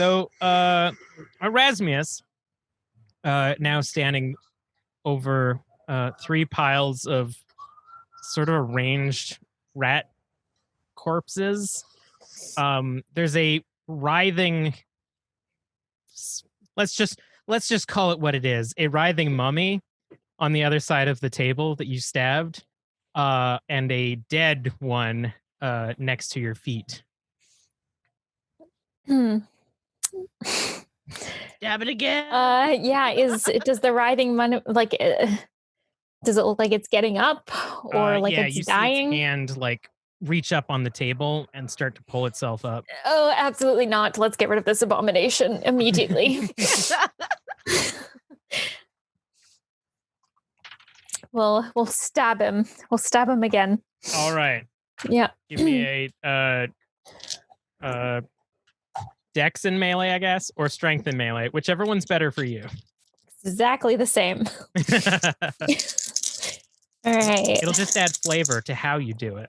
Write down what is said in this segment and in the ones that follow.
So, Erasmus, now standing over 3 piles of sort of arranged rat corpses. There's a writhing. Let's just call it what it is: a writhing mummy on the other side of the table that you stabbed, and a dead one next to your feet. Stab it again. Yeah. Does the writhing one does it look like it's getting up, or like yeah, it's you dying? See its hand like reach up on the table and start to pull itself up. Oh, absolutely not! Let's get rid of this abomination immediately. We'll stab him. We'll stab him again. All right. Yeah. Give me a dex in melee, I guess, or strength in melee, whichever one's better for you. Exactly the same. All right. It'll just add flavor to how you do it.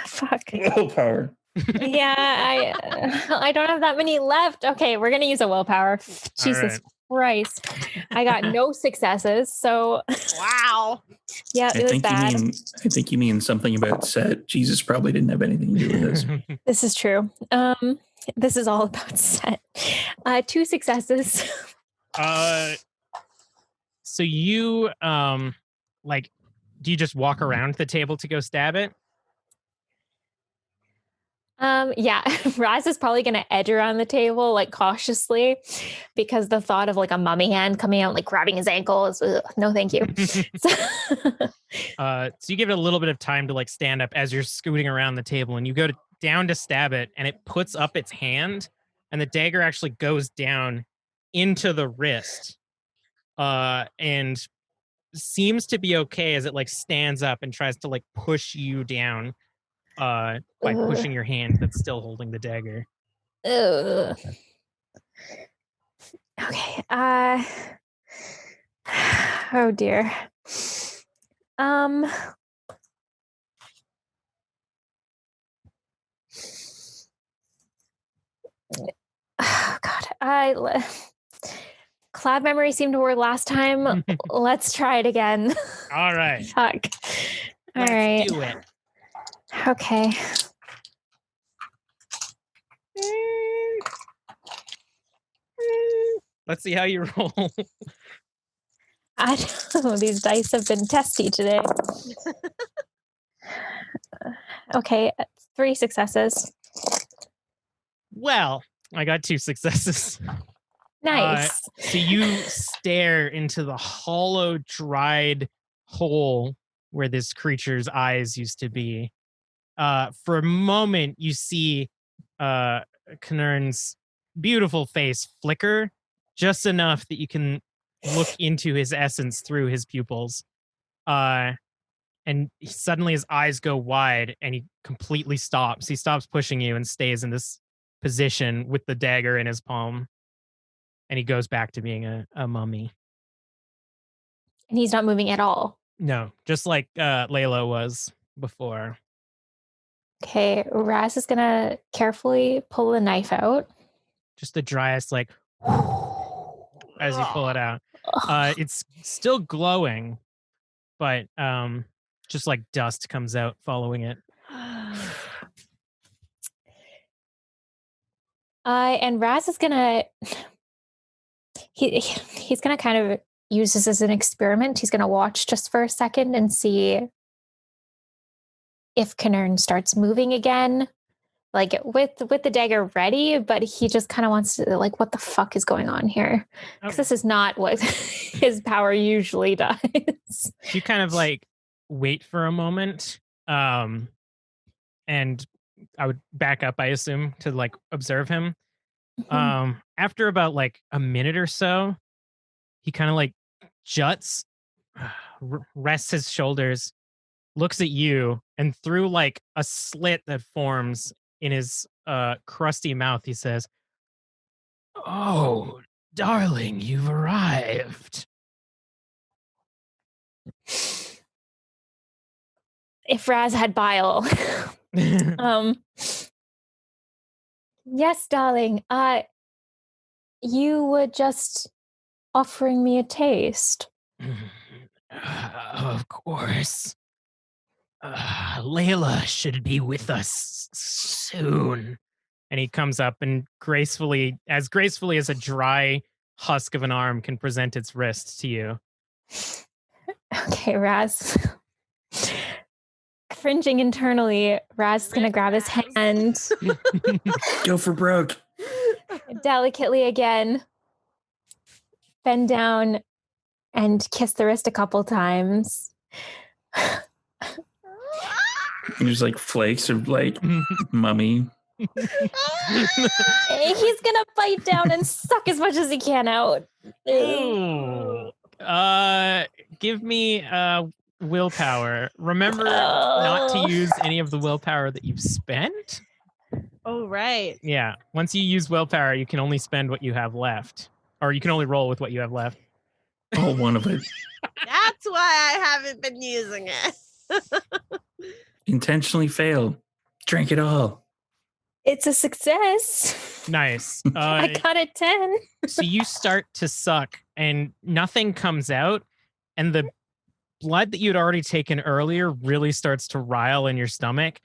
Fuck. Willpower. Yeah, I don't have that many left. Okay, we're gonna use a willpower. Jesus Christ. I got no successes, so wow. Yeah, it was bad. I think you mean something about set. Jesus probably didn't have anything to do with this. This is true. This is all about set. 2 successes. So you do you just walk around the table to go stab it? Yeah, Raz is probably going to edge around the table, like cautiously, because the thought of like a mummy hand coming out, like grabbing his ankle is no, thank you. So you give it a little bit of time to like stand up as you're scooting around the table, and you go down to stab it, and it puts up its hand, and the dagger actually goes down into the wrist, and seems to be okay as it like stands up and tries to like push you down. By pushing your hand that's still holding the dagger. Okay. Oh dear. Oh God. Cloud memory seemed to work last time. Let's try it again. All right. Fuck. All right. Let's do it. Okay. Let's see how you roll. I don't know. These dice have been testy today. Okay, 3 successes. Well, I got 2 successes. Nice. So you stare into the hollow, dried hole where this creature's eyes used to be. For a moment, you see Knern's beautiful face flicker just enough that you can look into his essence through his pupils. And suddenly his eyes go wide and he completely stops. He stops pushing you and stays in this position with the dagger in his palm. And he goes back to being a mummy. And he's not moving at all? No, just like Layla was before. Okay, Raz is gonna carefully pull the knife out. Just the driest, like, as you pull it out. It's still glowing, but just like dust comes out following it. And Raz is gonna he's gonna kind of use this as an experiment. He's gonna watch just for a second and see if Knern starts moving again, like with the dagger ready, but he just kind of wants to like, what the fuck is going on here? Because this is not what his power usually does. You kind of like wait for a moment, and I would back up, I assume, to like observe him. Mm-hmm. After about like a minute or so, he kind of like juts, rests his shoulders, looks at you, and through like a slit that forms in his crusty mouth, he says, "Oh, darling, you've arrived." if Raz had bile. Yes, darling. You were just offering me a taste. Of course. Layla should be with us soon. And he comes up and gracefully as a dry husk of an arm can present its wrist to you. Okay, Raz. Cringing internally, Raz is gonna grab his hand Go for broke. delicately again, bend down, and kiss the wrist a couple times. There's like flakes of like mummy. He's gonna bite down and suck as much as he can out. Ooh. Give me willpower. Remember not to use any of the willpower that you've spent. Oh, right. Yeah. Once you use willpower, you can only spend what you have left. Or you can only roll with what you have left. Oh, one of it. That's why I haven't been using it. Intentionally failed. Drank it all. It's a success. Nice. I got a 10. So you start to suck and nothing comes out. And the blood that you'd already taken earlier really starts to rile in your stomach.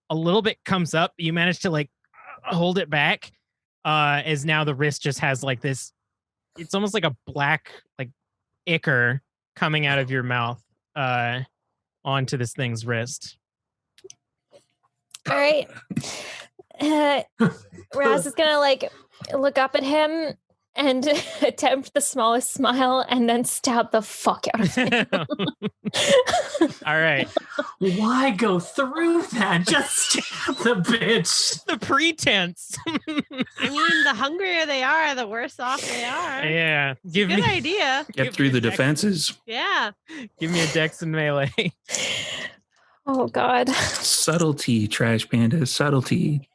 A little bit comes up. You manage to like hold it back. As now the wrist just has like this, it's almost like a black like ichor coming out of your mouth onto this thing's wrist. All right. Raz is gonna like look up at him and attempt the smallest smile and then stab the fuck out of him. All right. Why go through that? Just stab the bitch. The pretense. I mean, the hungrier they are, the worse off they are. Yeah. Good idea. Get through the defenses. Yeah. Give me a dex and melee. Oh God. Subtlety, Trash Panda. Subtlety.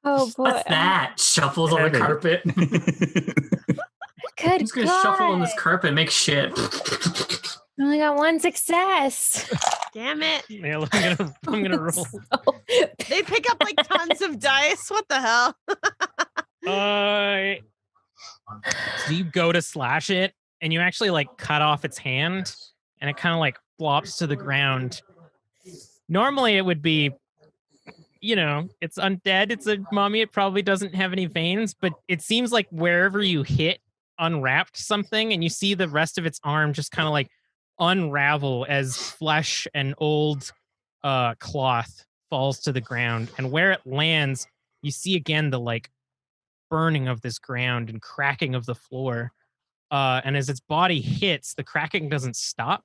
Oh boy. What's that? Shuffles on the carpet. Good He's gonna God. shuffle on this carpet and make shit. I only got one success. Damn it. Yeah, I'm gonna roll. They pick up like tons of dice. What the hell? So you go to slash it and you actually like cut off its hand and it kind of like flops to the ground. Normally it would be, you know, it's undead, it's a mummy, it probably doesn't have any veins, but it seems like wherever you hit unwrapped something and you see the rest of its arm just kind of like unravel as flesh and old cloth falls to the ground. And where it lands, you see again the like burning of this ground and cracking of the floor. And as its body hits, the cracking doesn't stop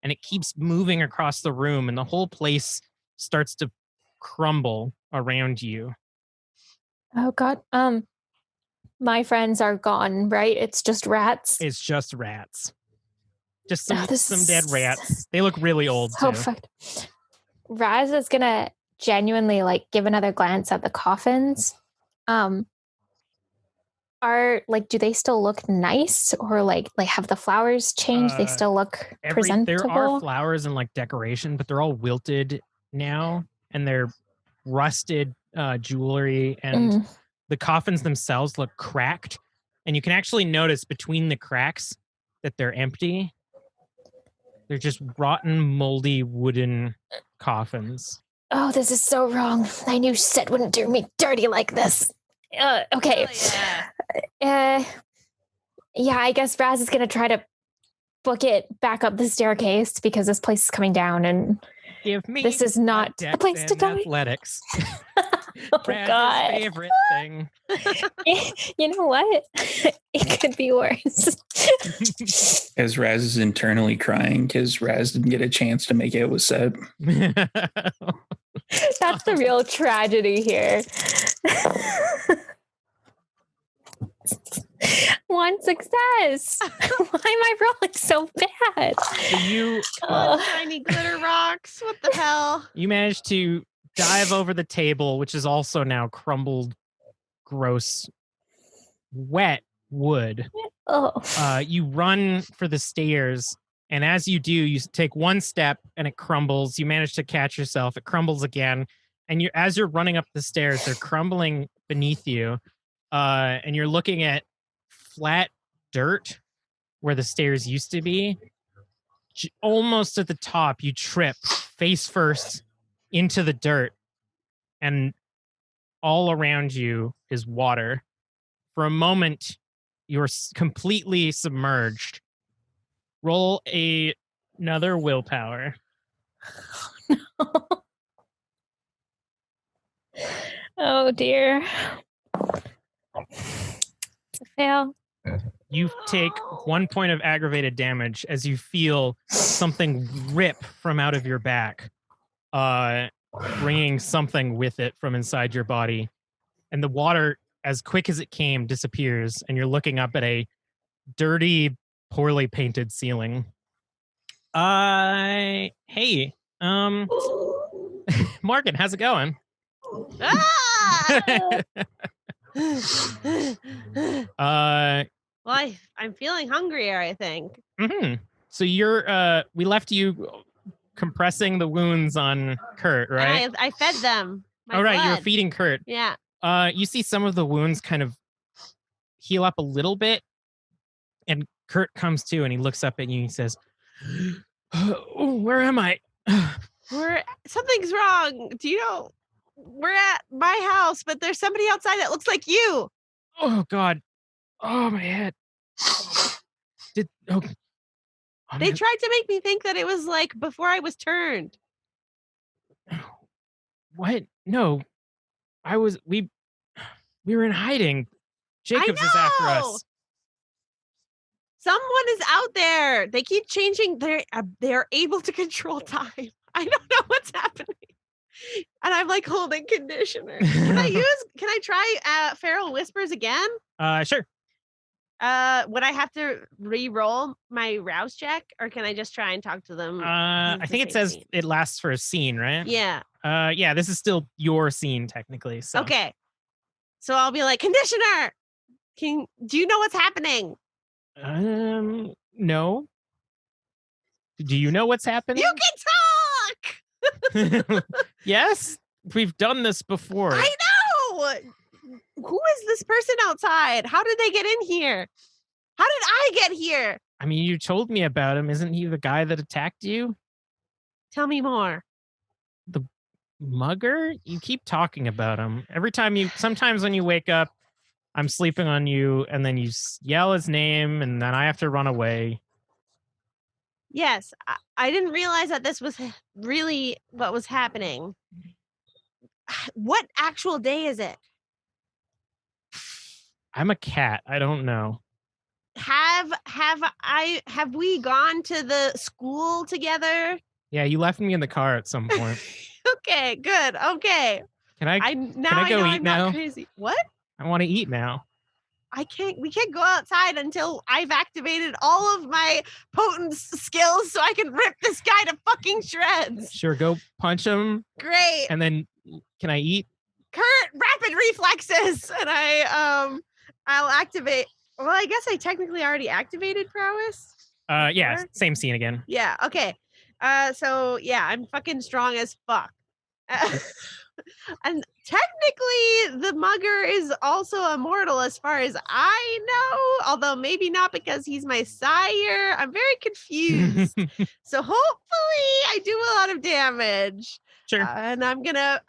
and it keeps moving across the room and the whole place starts to crumble around you. Oh God. My friends are gone, right? It's just rats. It's just rats. Just Oh, some dead rats. They look really old So too. fucked. Raz is gonna genuinely like give another glance at the coffins. Are like, do they still look nice or like have the flowers changed? They still look presentable. There are flowers and like decoration, but they're all wilted now and they're rusted jewelry and the coffins themselves look cracked. And you can actually notice between the cracks that they're empty. They're just rotten, moldy wooden coffins. Oh, this is so wrong. I knew Sid wouldn't do me dirty like this. Okay. Yeah. Yeah, I guess Raz is gonna try to book it back up the staircase because this place is coming down and Give me this is not a the place dex to and die. athletics. Oh Brad's God. favorite thing. You know what? It could be worse. As Raz is internally crying because Raz didn't get a chance to make out with Seb. That's the real tragedy here. One success. Why am I rolling so bad? So you Tiny glitter rocks. What the hell? you managed to dive over the table, which is also now crumbled, gross, wet wood. Oh. You run for the stairs And as you do, you take one step and it crumbles. You manage to catch yourself. It crumbles again. And as you're running up the stairs, they're crumbling beneath you. And you're looking at flat dirt where the stairs used to be. Almost at the top, you trip face first into the dirt. And all around you is water. For a moment, you're completely submerged. Roll another willpower. Oh dear. It's a fail. You take 1 point of aggravated damage as you feel something rip from out of your back, bringing something with it from inside your body. And the water, as quick as it came, disappears, and you're looking up at a dirty, poorly painted ceiling. Hey, Morgan, how's it going? Ah! Well, I'm feeling hungrier, I think. Mm-hmm. So we left you compressing the wounds on Kurt, right? And I fed them. Oh, right, you were feeding Kurt. Yeah. You see some of the wounds kind of heal up a little bit, and Kurt comes to and he looks up at you and he says, where am I? Something's wrong. Do you know? We're at my house, but there's somebody outside that looks like you. Oh, God. Oh, my head. They tried to make me think that it was like before I was turned. What? No. We were in hiding. Jacobs is after us. Someone is out there. They keep changing. They're able to control time. I don't know what's happening. And I'm like holding conditioner. Can I try Feral Whispers again? Sure. Would I have to re-roll my rouse check, or can I just try and talk to them? I think it says it lasts for a scene, right? Yeah. Yeah, this is still your scene technically. So. Okay. So I'll be like, conditioner. Do you know what's happening? No. Do you know what's happening? You can talk. Yes, we've done this before. I know. Who is this person outside? How did they get in here? How did I get here? I mean, you told me about him. Isn't he the guy that attacked you? Tell me more. The mugger? You keep talking about him. Sometimes when you wake up, I'm sleeping on you, and then you yell his name, and then I have to run away. Yes, I didn't realize that this was really what was happening. What actual day is it? I'm a cat. I don't know. Have we gone to the school together? Yeah, you left me in the car at some point. Okay, good. Okay. Can I go eat I'm now? not crazy. What? I want to eat now. We can't go outside until I've activated all of my potent skills so I can rip this guy to fucking shreds. Sure, go punch him. Great. And then can I eat? Kurt, rapid reflexes. And I'll activate. Well, I guess I technically already activated prowess. Yeah, same scene again. Yeah, okay. So yeah, I'm fucking strong as fuck. And technically the mugger is also immortal as far as I know, although maybe not because he's my sire. I'm very confused. So hopefully I do a lot of damage. Sure. And I'm gonna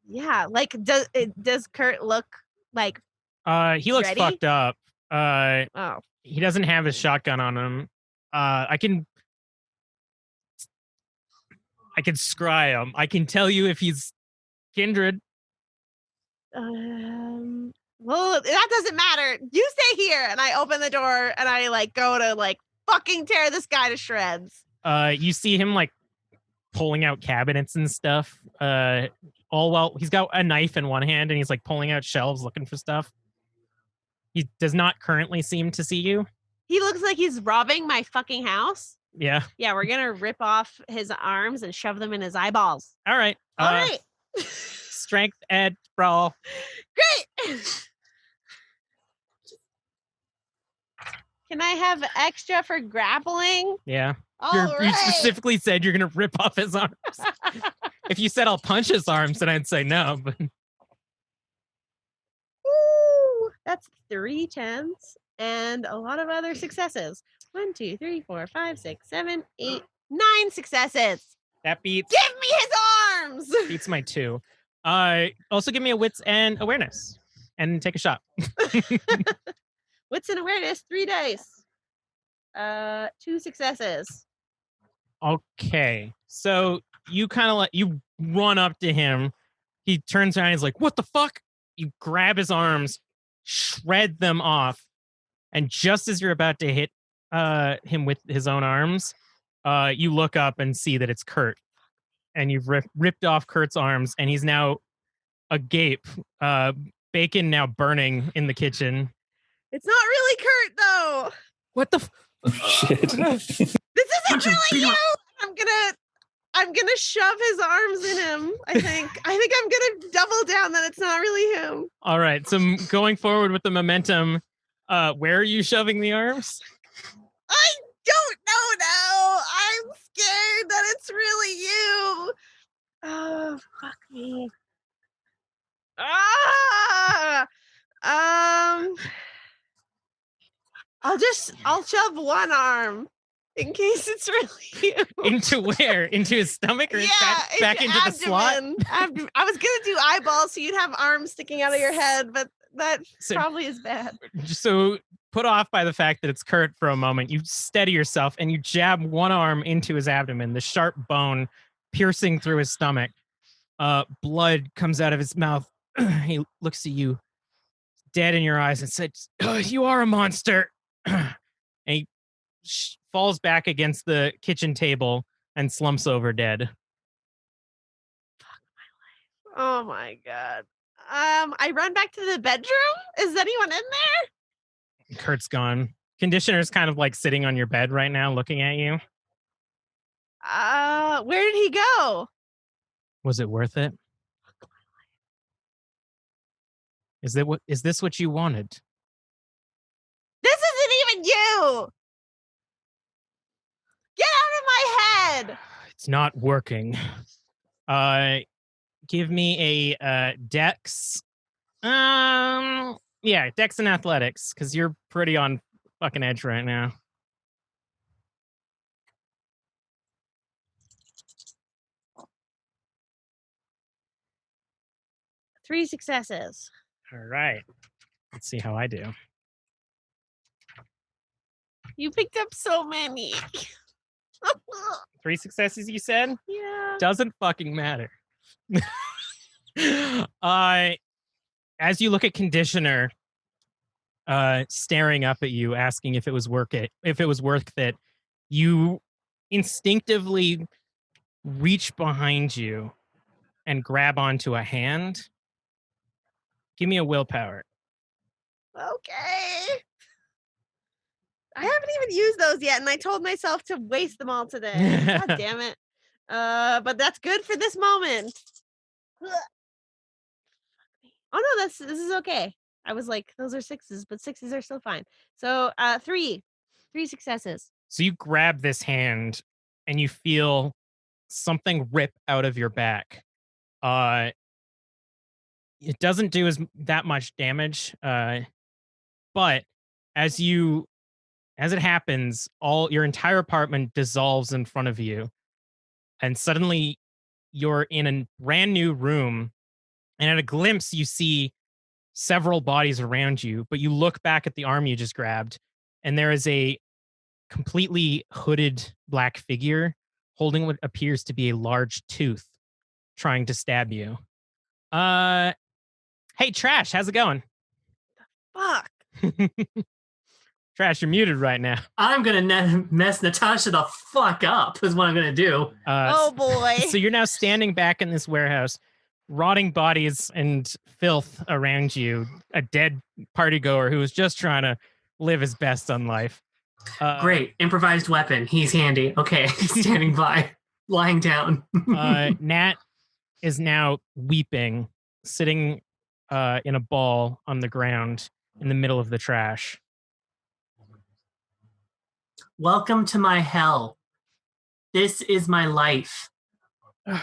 yeah, like does Kurt look like he looks ready? fucked up. Oh. He doesn't have his shotgun on him. I can scry him. I can tell you if he's kindred. Well, that doesn't matter. You stay here. And I open the door and I like go to like fucking tear this guy to shreds. You see him like pulling out cabinets and stuff. All while he's got a knife in one hand and he's like pulling out shelves looking for stuff. He does not currently seem to see you. He looks like he's robbing my fucking house. Yeah. Yeah, we're gonna rip off his arms and shove them in his eyeballs. All right. All right. Strength ed brawl. Great. Can I have extra for grappling? Yeah. All You right. specifically said you're going to rip off his arms. If you said I'll punch his arms, then I'd say no. But Woo! That's 3 10s and a lot of other successes. 1, 2, 3, 4, 5, 6, 7, 8, 9 successes. that beats Give me his arms. beats my 2. Also give me a wits and awareness and take a shot. Wits and awareness, 3 dice. 2 successes. Okay. So you kind of you run up to him. He turns around and he's like, "What the fuck?" You grab his arms, shred them off, and just as you're about to hit him with his own arms, you look up and see that it's Kurt. And you've ripped off Kurt's arms, and he's now agape. Bacon now burning in the kitchen. It's not really Kurt though. What the? Shit. This isn't really you. I'm gonna shove his arms in him. I think I'm gonna double down that it's not really him. All right. So going forward with the momentum, where are you shoving the arms? I don't know now. I'm scared that it's really you. Oh, fuck me. I'll shove one arm in case it's really you. Into where? Into his stomach or back into the slot? Abdomen. I was gonna do eyeballs so you'd have arms sticking out of your head, but that probably is bad. So put off by the fact that it's Kurt for a moment, you steady yourself and you jab one arm into his abdomen, the sharp bone piercing through his stomach. Blood comes out of his mouth. He looks at you dead in your eyes and says, "You are a monster." And he falls back against the kitchen table and slumps over dead. Fuck my life. Oh my god. I run back to the bedroom. Is anyone in there? Kurt's gone. Conditioner's kind of like sitting on your bed right now looking at you. Where did he go? Was it worth it? Is this what you wanted? This isn't even you. Get out of my head. It's not working. Give me a dex. Yeah, dex and athletics, because you're pretty on fucking edge right now. Three successes. All right. Let's see how I do. You picked up so many. 3 successes, you said? Yeah. Doesn't fucking matter. As you look at Conditioner, staring up at you, asking if it was worth it, you instinctively reach behind you and grab onto a hand. Give me a willpower. Okay. I haven't even used those yet, and I told myself to waste them all today. God damn it. But that's good for this moment. Oh no, this is okay. I was like, those are 6s, but 6s are still fine. So 3 successes. So you grab this hand and you feel something rip out of your back. It doesn't do that much damage, but as it happens, your entire apartment dissolves in front of you, and suddenly you're in a brand new room, and at a glimpse you see several bodies around you, but you look back at the arm you just grabbed, and there is a completely hooded black figure holding what appears to be a large tooth, trying to stab you. Hey, Trash, how's it going? Fuck. Trash, you're muted right now. I'm gonna mess Natasha the fuck up is what I'm gonna do. Oh boy. So you're now standing back in this warehouse, rotting bodies and filth around you, a dead partygoer who was just trying to live his best on life. Great. Improvised weapon. He's handy. Okay. Standing by. Lying down. Nat is now weeping, sitting in a ball on the ground in the middle of the trash. welcome to my hell. This is my life.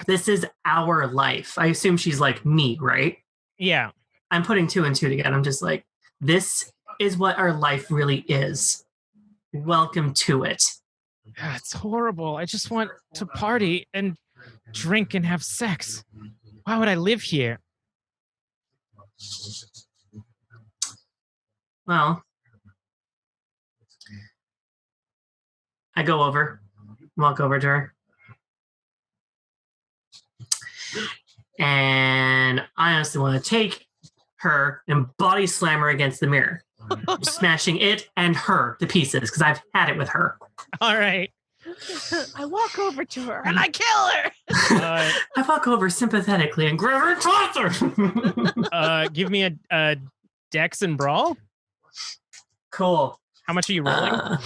This is our life. I assume she's like me, right? Yeah. I'm putting 2 and 2 together. I'm just like, this is what our life really is. Welcome to it. It's horrible. I just want to party and drink and have sex. Why would I live here? Well, I walk over to her. And I honestly want to take her and body slam her against the mirror, smashing it and her to pieces because I've had it with her. All right. I walk over to her and I kill her. I walk over sympathetically and grab her and toss her. Give me a dex and brawl. Cool. How much are you rolling?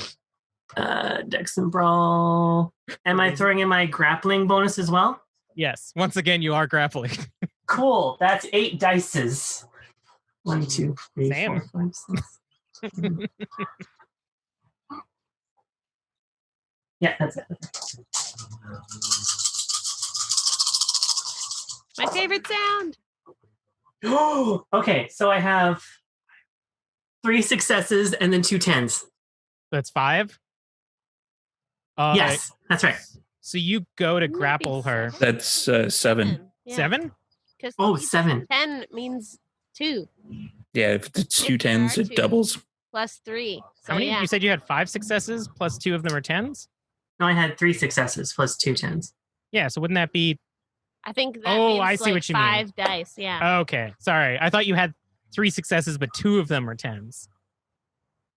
Dex and brawl. Am I throwing in my grappling bonus as well? Yes. Once again, you are grappling. Cool. That's 8 dices. 1, 2, 3, Same. 4, 5, 6. 7. Yeah, that's it. My favorite sound. Okay, so I have 3 successes and then 2 10s. That's 5. Yes, that's right. So you go to Wouldn't that be grapple her. That's 7. Yeah. 7? Oh, Because 7. 10 means 2 Yeah, if it's two If there tens, are it two. doubles. plus 3. So How many? yeah. You said you had 5 successes plus 2 of them are 10s? No, I had 3 successes plus 2 10s. Yeah, so wouldn't that be... I think that Oh, means I see like what you mean. 5 dice. Yeah. Okay, sorry. I thought you had 3 successes, but 2 of them were 10s.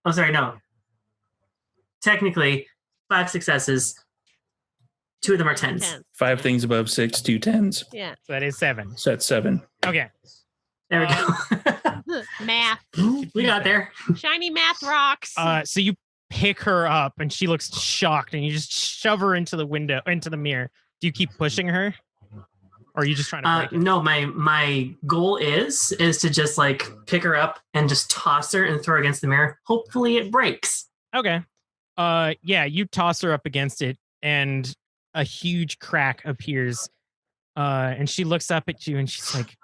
Oh, sorry, no. Technically, 5 successes, 2 of them are 10s. 10. 5 things above 6, 2 tens. Yeah. So that is 7. So that's 7. Okay. There we go. Math. We got there. Shiny math rocks. So you pick her up and she looks shocked and you just shove her into the mirror. Do you keep pushing her? Or are you just trying to break it? No, my goal is to just like pick her up and just toss her and throw her against the mirror. Hopefully it breaks. Okay. Yeah, you toss her up against it and a huge crack appears. And she looks up at you and she's like,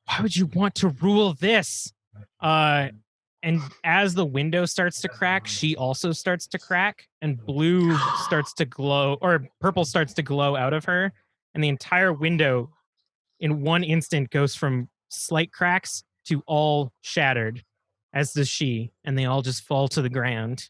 why would you want to rule this? And as the window starts to crack, she also starts to crack, and blue starts to glow, or purple starts to glow out of her, and the entire window in one instant goes from slight cracks to all shattered, as does she, and they all just fall to the ground.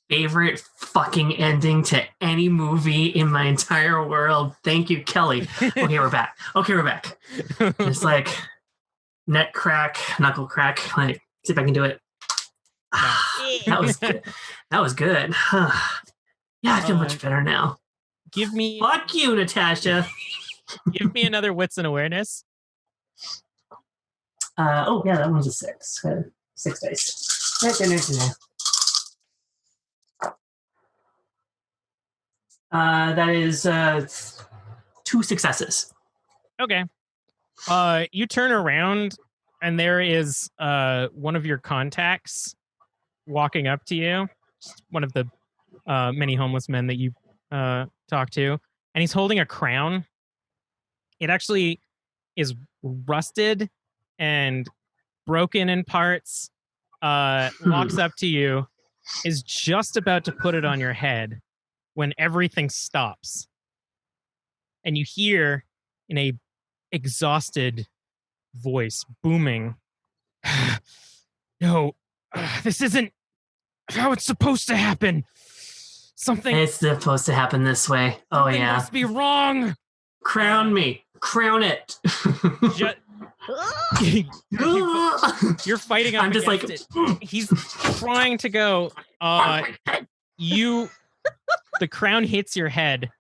Favorite fucking ending to any movie in my entire world. Thank you, Kelly. Okay, we're back. It's like neck crack, knuckle crack. Like, see if I can do it. That was good. That was good. Yeah, I feel much better now. Give me Fuck you, Natasha. another wits and awareness. Oh yeah, that one's a 6. 6 dice. Right there. That is 2 successes. Okay. You turn around and there is one of your contacts walking up to you. Just one of the many homeless men that you talk to. And he's holding a crown. It actually is rusted and broken in parts. Walks up to you, is just about to put it on your head when everything stops. And you hear in a exhausted voice booming, no, this isn't how it's supposed to happen. Something It's supposed to happen this way. Oh yeah. must be wrong. Crown me. Crown it. You're fighting up I'm just against like, it. He's trying to go. The crown hits your head,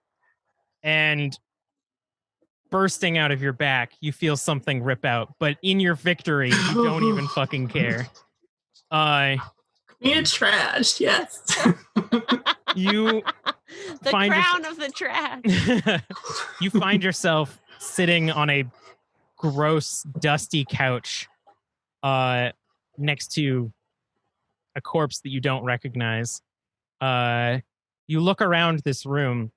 and bursting out of your back, you feel something rip out. But in your victory, you don't even fucking care. You're trash, yes. You the find crown of the trash. you find yourself sitting on a gross, dusty couch next to a corpse that you don't recognize. You look around this room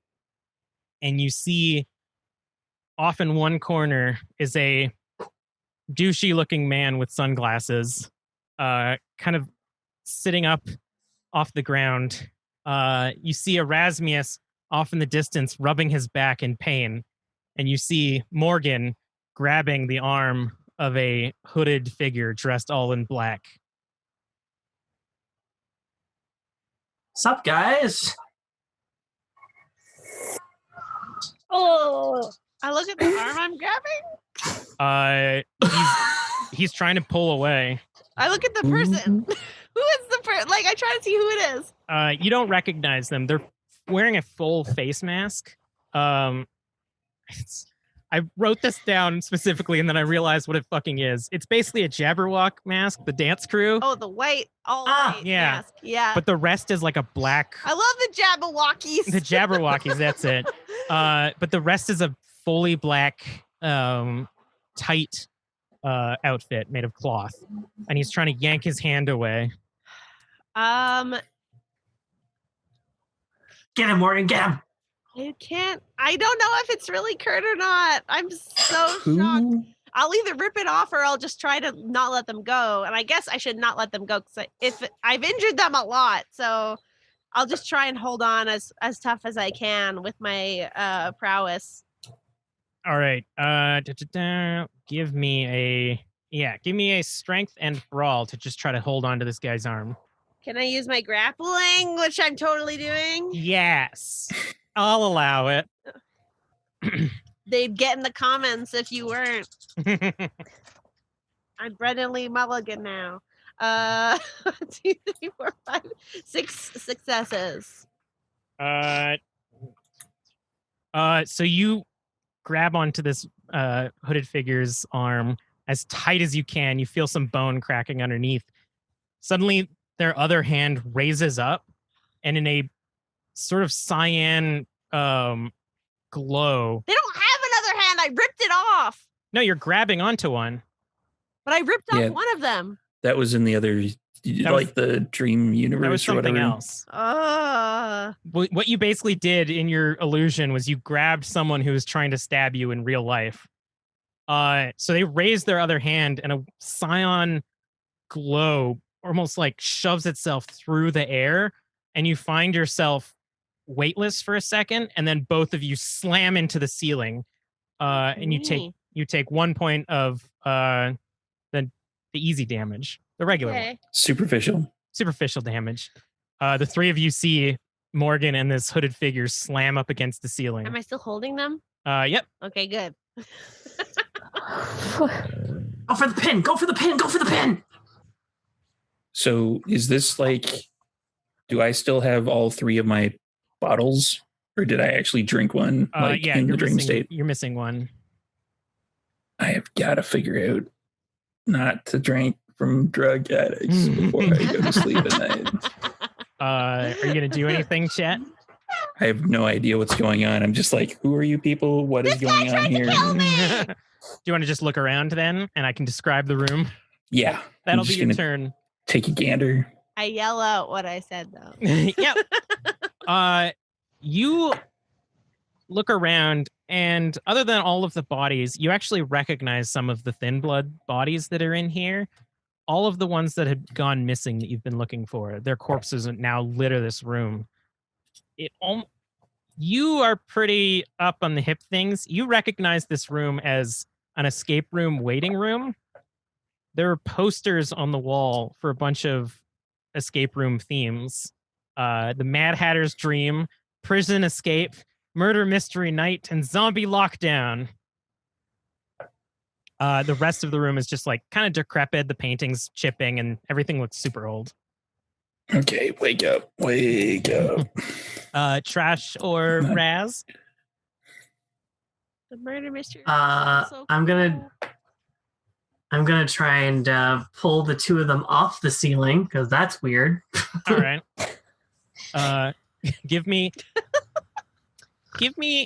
and you see off in one corner is a douchey looking man with sunglasses, kind of sitting up off the ground. You see Erasmus off in the distance rubbing his back in pain. And you see Morgan grabbing the arm of a hooded figure dressed all in black. Sup, guys? Oh, I look at the arm I'm grabbing. He's trying to pull away. I look at the person. Who is the person? Like, I try to see who it is. You don't recognize them. They're wearing a full face mask. I wrote this down specifically, and then I realized what it fucking is. It's basically a Jabberwock mask, the dance crew. Oh, the white, all white yeah. mask. Yeah. But the rest is like a black. I love the Jabberwockies. The Jabberwockies, that's it. But the rest is a fully black, tight outfit made of cloth, and he's trying to yank his hand away. Get him, Morgan. Get him. I don't know if it's really Kurt or not. I'm so shocked. I'll either rip it off or I'll just try to not let them go. And I guess I should not let them go because if I've injured them a lot. So I'll just try and hold on as tough as I can with my prowess. All right. Give me a strength and brawl to just try to hold on to this guy's arm. Can I use my grappling, which I'm totally doing? Yes. I'll allow it. They'd get in the comments if you weren't. I'm Brendan Lee Mulligan now. 1, 2, 3, 4, 5, 6 successes. So you grab onto this hooded figure's arm as tight as you can. You feel some bone cracking underneath. Suddenly, their other hand raises up, and in a sort of cyan glow. They don't have another hand. I ripped it off. No, you're grabbing onto one. But I ripped off one of them. That was in the other, the dream universe that was or something whatever. else. What you basically did in your illusion was you grabbed someone who was trying to stab you in real life. So they raised their other hand, and a cyan glow almost like shoves itself through the air, and you find yourself weightless for a second, and then both of you slam into the ceiling, and you take 1 point of the easy damage, the regular one. Superficial damage. The three of you see Morgan and this hooded figure slam up against the ceiling. Am I still holding them? Yep. Okay, good. Go for the pin. Go for the pin. Go for the pin. So is this like, do I still have all 3 of my bottles, or did I actually drink one in the dream state? You're missing one. I have got to figure out not to drink from drug addicts before I go to sleep at night. Are you going to do anything, Chet? I have no idea what's going on. I'm just like, who are you people? What is going on here? Do you want to just look around then, and I can describe the room? Yeah. That'll be your turn. Take a gander. I yell out what I said, though. Yep. You look around, and other than all of the bodies, you actually recognize some of the thin blood bodies that are in here. All of the ones that had gone missing that you've been looking for, their corpses now litter this room. You are pretty up on the hip things. You recognize this room as an escape room waiting room. There are posters on the wall for a bunch of escape room themes. The Mad Hatter's Dream, Prison Escape, Murder Mystery Night, and Zombie Lockdown. The rest of the room is just like kind of decrepit. The painting's chipping and everything looks super old. Okay, wake up. Trash or Raz? The murder mystery. I'm gonna try and pull the 2 of them off the ceiling because that's weird. All right. Give me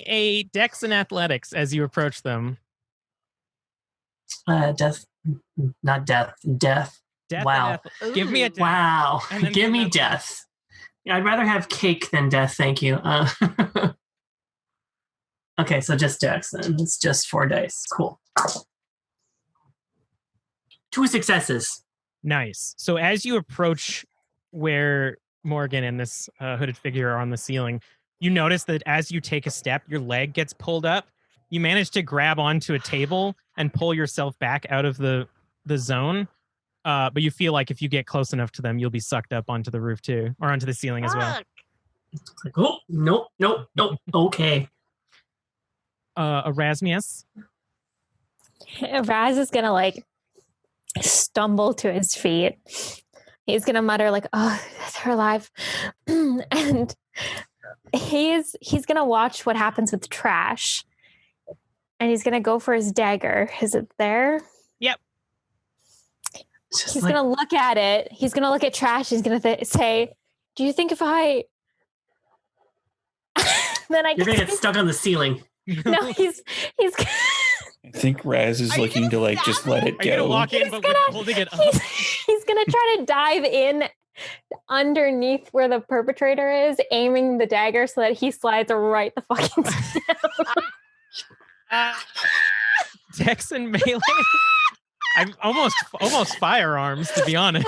a Dex and Athletics as you approach them. Death. Death. Wow. Give me a death. Wow. And then Give me another- death. I'd rather have cake than death, thank you. Okay, so just dex then. It's just 4 dice. Cool. 2 successes. Nice. So as you approach where Morgan and this hooded figure are on the ceiling, you notice that as you take a step, your leg gets pulled up. You manage to grab onto a table and pull yourself back out of the zone. But you feel like if you get close enough to them, you'll be sucked up onto the roof too, or onto the ceiling as well. Fuck. It's like, oh, nope. Okay. Erasmus. Raz is gonna like stumble to his feet. He's gonna mutter like, "Oh, they're alive," and he's gonna watch what happens with the trash, and he's gonna go for his dagger. Is it there? Yep. He's gonna look at it. He's gonna look at trash. He's gonna say, "Do you think if I?" Then You're gonna get stuck on the ceiling. No, he's. I think Raz is looking to like just let it Are you gonna go. walk in, but holding it up? He's gonna try to dive in underneath where the perpetrator is, aiming the dagger so that he slides right the fucking down. Dex and melee. I'm almost firearms, to be honest.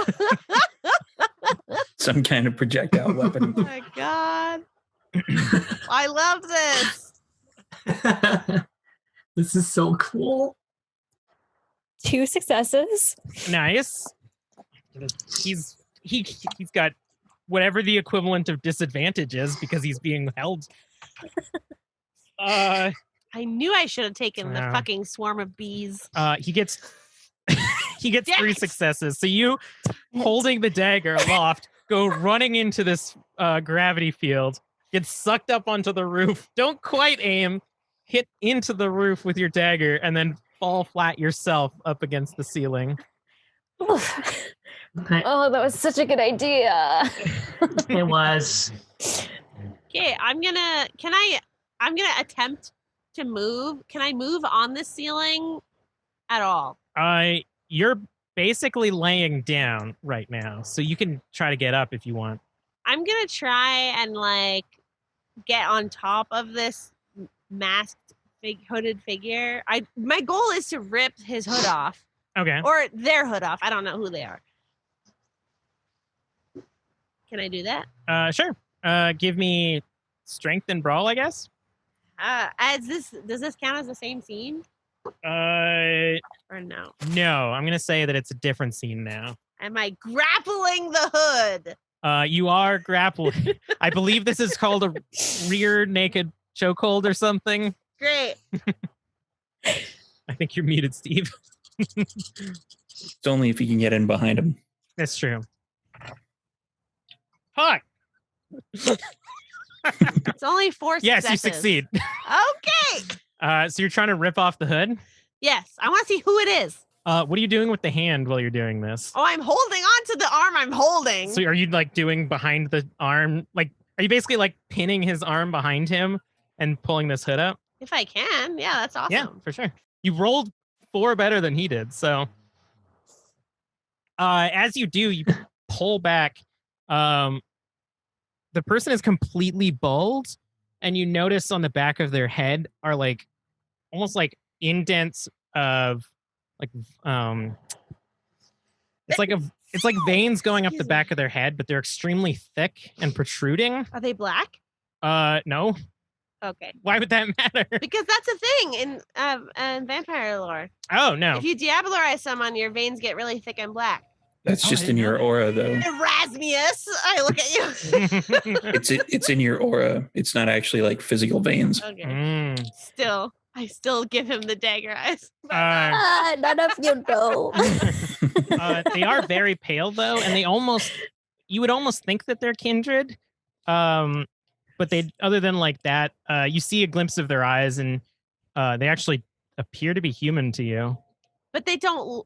Some kind of projectile weapon. Oh my god. I love this. This is so cool. 2 successes. Nice. He's got whatever the equivalent of disadvantage is because he's being held. I knew I should have taken the Yeah. fucking swarm of bees. He gets Damn 3 it. successes. So you holding the dagger aloft, go running into this gravity field, get sucked up onto the roof, don't quite aim, hit into the roof with your dagger, and then fall flat yourself up against the ceiling. Oof. Okay. Oh, that was such a good idea. It was. Okay, I'm gonna attempt to move. Can I move on the ceiling at all? You're basically laying down right now, so you can try to get up if you want. I'm gonna try and like get on top of this masked hooded figure. My goal is to rip his hood off Okay. or their hood off. I don't know who they are. Can I do that? Sure. Give me strength and brawl, I guess. Does this count as the same scene Uh, or no? no, I'm gonna say that it's a different scene now. Am I grappling the hood? You are grappling. I believe this is called a rear naked chokehold or something. Great. I think you're muted, Steve. It's only if you can get in behind him. That's true. Fuck. It's only 4 Yes, successes. you succeed. Okay. So you're trying to rip off the hood. Yes, I want to see who it is. What are you doing with the hand while you're doing this? Oh, I'm holding on to the arm I'm holding. So are you like doing behind the arm? Like, are you basically like pinning his arm behind him and pulling this hood up? If I can, yeah, that's awesome. Yeah, for sure. You rolled 4 better than he did. So as you do, you pull back. The person is completely bald, and you notice on the back of their head are like almost like indents of like it's like veins going up the back of their head, but they're extremely thick and protruding. Are they black? No. Okay. Why would that matter? Because that's a thing in vampire lore. Oh no. If you diabolarize someone, your veins get really thick and black. That's Oh, I just didn't in know your that. aura, though. Erasmus, I look at you. It's in your aura. It's not actually like physical veins. Okay. Mm. I still give him the dagger eyes. None of you know. They are very pale though, and you would almost think that they're kindred. But they, other than like that, you see a glimpse of their eyes, and they actually appear to be human to you. But they don't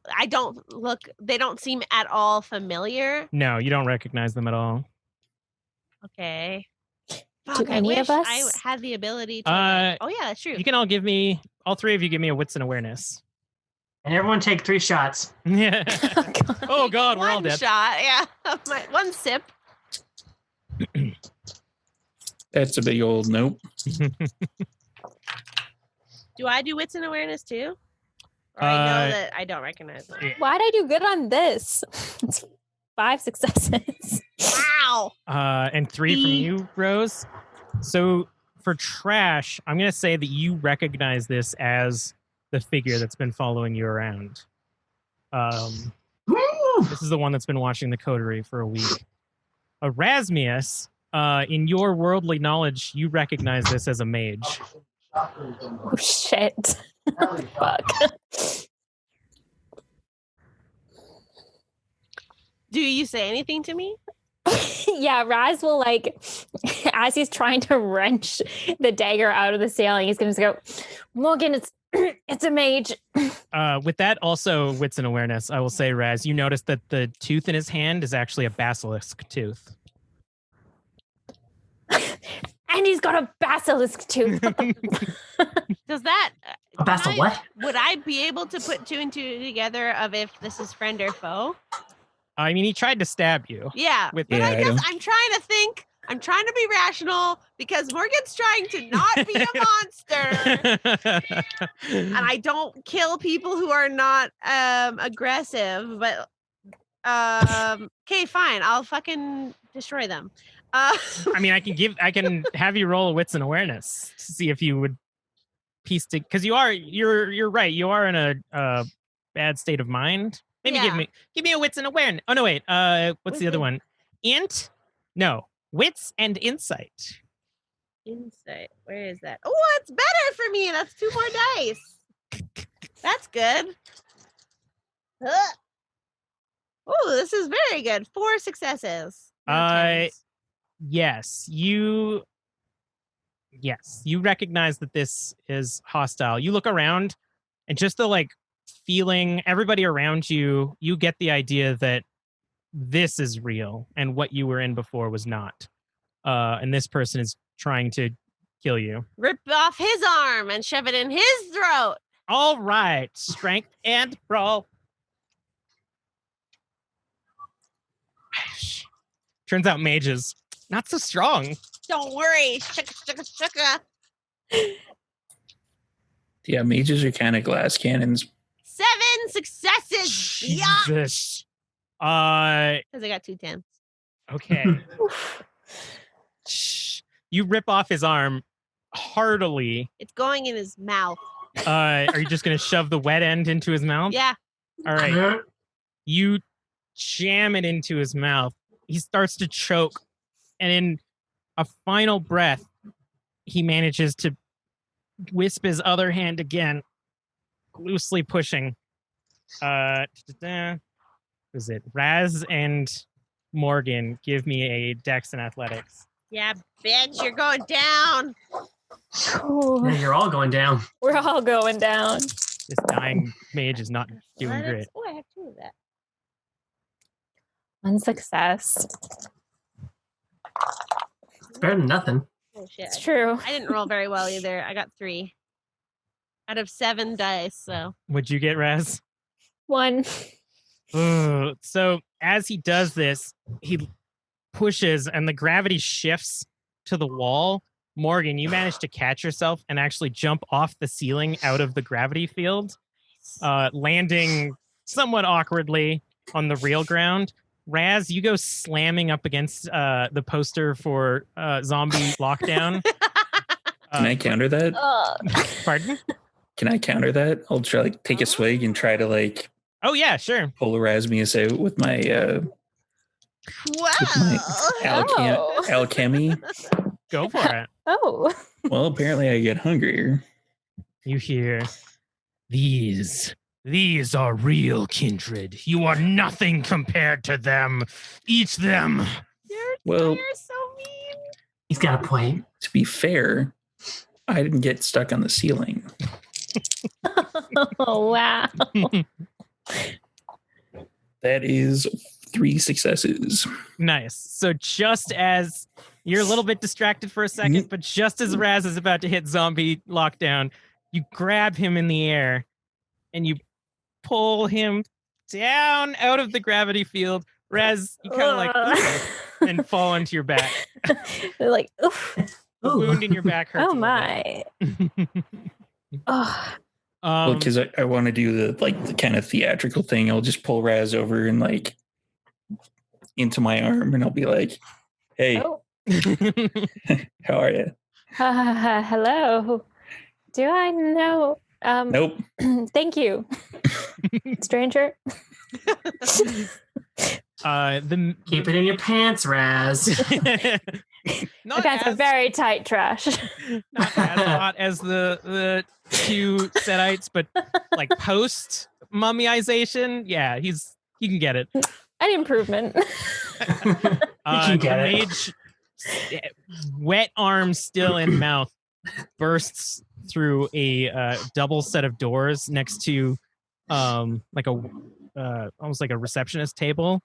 seem at all familiar. No, you don't recognize them at all. Okay. Do Fuck, I any wish of us? I had the ability to. Oh yeah, that's true. You can all 3 of you give me a wits and awareness. And everyone take 3 shots. Yeah. Oh God, we're all One dead. shot, yeah. One sip. That's a big old nope. Do I do wits and awareness too? Or I know that I don't recognize it. Why'd I do good on this? It's 5 successes. Wow. And 3 from you, Rose. So for Trash, I'm gonna say that you recognize this as the figure that's been following you around. This is the one that's been watching the Coterie for a week. Erasmius, in your worldly knowledge, you recognize this as a mage. Oh shit. Fuck. Do you say anything to me? Yeah, Raz will as he's trying to wrench the dagger out of the ceiling, he's gonna go, Morgan, it's a mage. With that, also wits and awareness, I will say, Raz, you notice that the tooth in his hand is actually a basilisk tooth. And he's got a basilisk tooth. Does that... A basilisk what? Would I be able to put 2 and 2 together of if this is friend or foe? I mean, he tried to stab you. Yeah, but I guess I'm trying to think. I'm trying to be rational because Morgan's trying to not be a monster. And I don't kill people who are not aggressive, but okay, fine. I'll fucking destroy them. I mean, I can have you roll a wits and awareness to see if you would piece to, because you're right. You are in a bad state of mind. Maybe give me a wits and awareness. Oh no, wait. What's the other one? No, wits and insight. Insight. Where is that? Oh, it's better for me. That's 2 more dice. That's good. Oh, this is very good. 4 successes. Yes, you recognize that this is hostile. You look around, and just the feeling, everybody around you, you get the idea that this is real, and what you were in before was not. And this person is trying to kill you. Rip off his arm and shove it in his throat. All right, strength and brawl. Turns out mages not so strong. Don't worry, shucka. Yeah, mages are kind of glass cannons. 7 successes. Jesus. Because I got 2 10s. Okay. You rip off his arm heartily. It's going in his mouth. Are you just going to shove the wet end into his mouth? Yeah. All right. You jam it into his mouth. He starts to choke. And in a final breath, he manages to wisp his other hand again, loosely pushing. Is it Raz and Morgan? Give me a Dex and Athletics. Yeah, bitch, you're going down. Yeah, you're all going down. We're all going down. This dying mage is not doing great. Oh, I have 2 of that. 1 success. It's better than nothing. Oh shit. It's true. I didn't roll very well either. I got 3 out of 7 dice. So What'd you get, Raz? 1. So as he does this, he pushes and the gravity shifts to the wall. Morgan, you manage to catch yourself and actually jump off the ceiling out of the gravity field, landing somewhat awkwardly on the real ground. Raz, you go slamming up against the poster for zombie lockdown. Can I counter that? Pardon? Can I counter that? I'll try take a swig and try to Oh yeah, sure. pull Erasmius out with my alchemy. Go for it. Oh. Well, apparently I get hungrier. You hear, these are real kindred. You are nothing compared to them. Eat them. You're so mean. He's got a point. To be fair, I didn't get stuck on the ceiling. Oh, wow. That is 3 successes. Nice. So just as you're a little bit distracted for a second, but just as Raz is about to hit zombie lockdown, you grab him in the air and you pull him down out of the gravity field. Raz, you kind of like and fall onto your back. They're like, oof. The wound in your back hurts. Oh my. Oh. Well, because I want to do the kind of theatrical thing. I'll just pull Raz over and like into my arm, and I'll be like, "Hey, how are you?" Hello. Do I know? Nope. Thank you, stranger. Keep it in your pants, Raz. My pants are very tight, trash. Not as hot as the two Setites, but like post mummyization, yeah, he can get it. An improvement. The mage, wet arm still in mouth, bursts through a double set of doors next to like a almost like a receptionist table,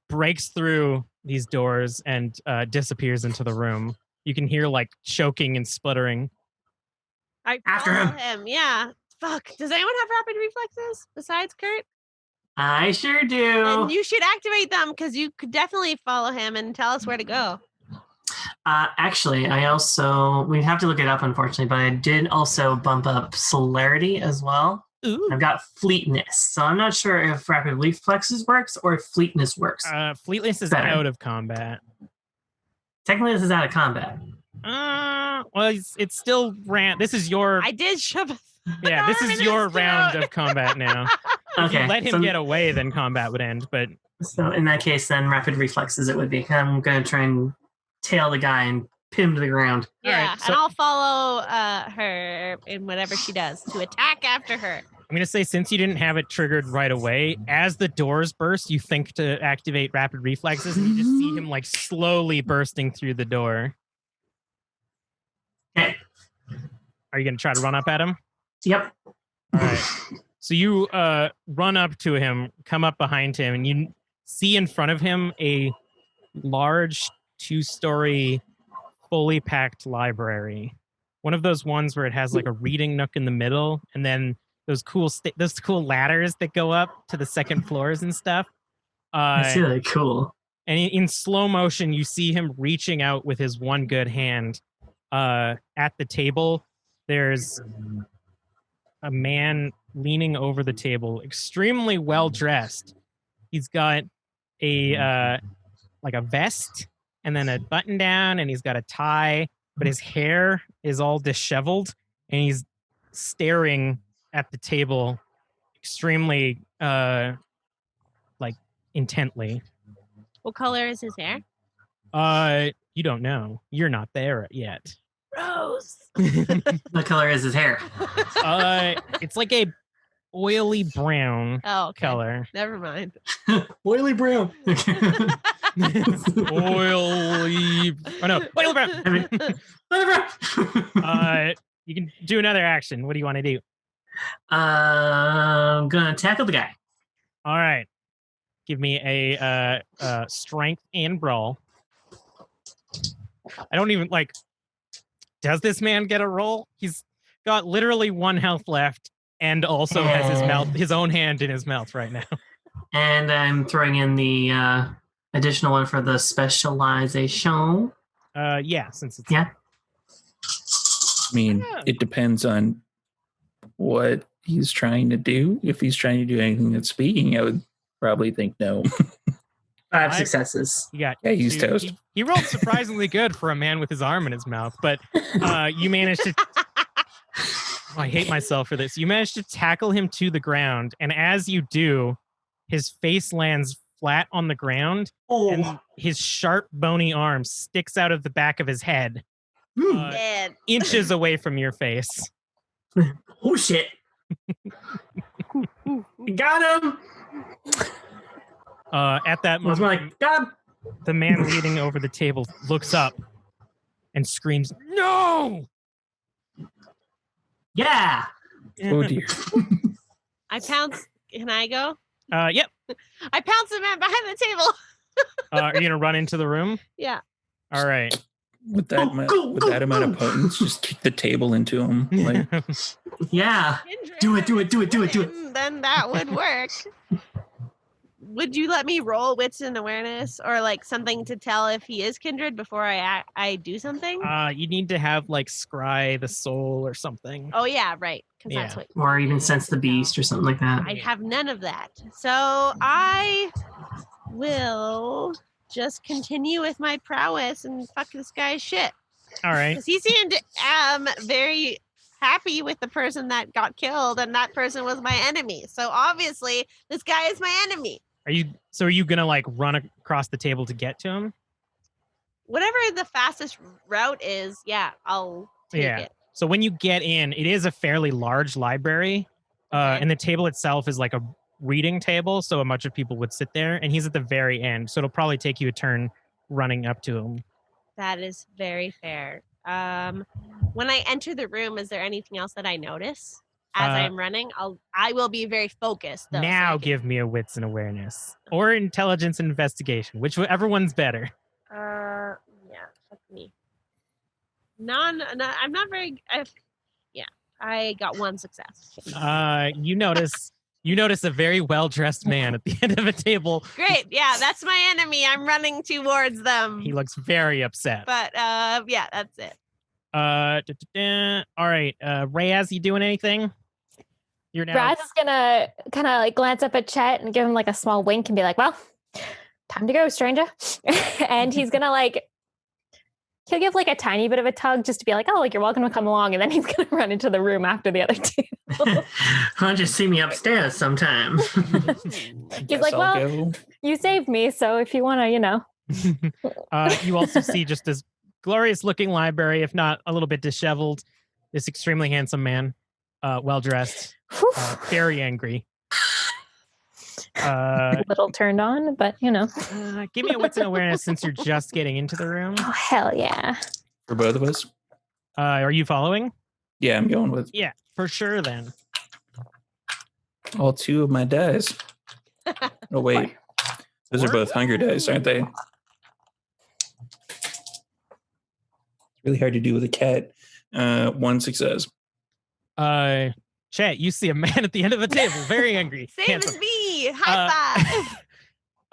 breaks through these doors and disappears into the room. You can hear like choking and sputtering. I After follow him. Yeah. Fuck. Does anyone have rapid reflexes besides Kurt? I sure do. And you should activate them because you could definitely follow him and tell us where to go. Actually, we'd have to look it up, unfortunately, but I did also bump up celerity as well. Ooh. I've got fleetness, so I'm not sure if rapid reflexes works or if fleetness works. Fleetness is Better. out of combat. Technically, this is out of combat. Well, it's still this is your. I did shove a Yeah, this is your round of combat now. If you let him get away, then combat would end. But so in that case, then rapid reflexes it would be. I'm going to try and tail the guy and pin him to the ground. Yeah, right, so- and I'll follow her in whatever she does to attack after her. I'm going to say, since you didn't have it triggered right away, as the doors burst, you think to activate rapid reflexes, and you just see him like slowly bursting through the door. Okay. Are you going to try to run up at him? Yep. All right. So you run up to him, come up behind him, and you see in front of him a large 2-story, fully packed library. One of those ones where it has like a reading nook in the middle, and then those cool ladders that go up to the second floors and stuff. That's really cool. And in slow motion, you see him reaching out with his one good hand. At the table, there's a man leaning over the table, extremely well dressed. He's got a like a vest and then a button down, and he's got a tie, but his hair is all disheveled, and he's staring at the table extremely like intently. What color is his hair? You don't know. You're not there yet. Rose. What color is his hair? It's like a oily brown color. Never mind. Oily brown. Oily brown. Oily brown. You can do another action. What do you want to do? I'm gonna tackle the guy. All right. Give me a strength and brawl. I don't even like. Does this man get a roll? He's got literally 1 health left, and also has his own hand in his mouth right now. And I'm throwing in the additional one for the specialization. Yeah, since it's I mean, it depends on what he's trying to do. If he's trying to do anything that's speaking, I would probably think no. 5 successes. He's toast. He rolled surprisingly good for a man with his arm in his mouth, but you managed to. I hate myself for this. You managed to tackle him to the ground, and as you do, his face lands flat on the ground, and his sharp, bony arm sticks out of the back of his head, inches away from your face. Oh shit! Got him. At that moment, the man leaning over the table looks up and screams, "No!" Yeah. Oh dear. I pounce. Can I go? Yep. I pounce the man behind the table. Are you gonna run into the room? Yeah. All right. with that amount of potence, just kick the table into him. Like, Yeah. Do it. Then that would work. Would you let me roll wits and awareness or like something to tell if he is kindred before I do something? You need to have like scry the soul or something. Oh yeah, right. Because that's Yeah. what. Or even sense the beast or something like that. I have none of that. So I will just continue with my prowess and fuck this guy's shit. All right. Because he seemed very happy with the person that got killed, and that person was my enemy. So obviously, this guy is my enemy. Are you gonna like run across the table to get to him? Whatever the fastest route is, yeah, I'll take it. So when you get in, it is a fairly large library, and the table itself is like a reading table, so a bunch of people would sit there, and he's at the very end, so it'll probably take you a turn running up to him. That is very fair. When I enter the room, is there anything else that I notice as I'm running? I will be very focused. Though, now give me a wits and awareness or intelligence and investigation, whichever one's better. Yeah, fuck me. I'm not very. I got one success. You notice a very well-dressed man at the end of a table. Great. Yeah, that's my enemy. I'm running towards them. He looks very upset. But yeah, that's it. All right. Reyes, you doing anything? You're now. Raz is gonna kind of like glance up at Chet and give him like a small wink and be like, "Well, time to go, stranger." And he's gonna like, he'll give like a tiny bit of a tug just to be like, "Oh, like you're welcome to come along," and then he's gonna run into the room after the other two. Why don't you see me upstairs sometime? He's like, "Well, you saved me, so if you wanna, you know." You also see just this glorious looking library, if not a little bit disheveled. This extremely handsome man, well dressed, very angry. A little turned on, but you know. Give me a wits and awareness since you're just getting into the room. Oh hell yeah! for both of us. Are you following? Yeah, I'm going with Yeah, for sure. Then all two of my dice. Oh wait, those are both hunger dice, aren't they? It's really hard to do with a cat. One success. Chet, you see a man at the end of a table, very angry. Same handsome. as me. High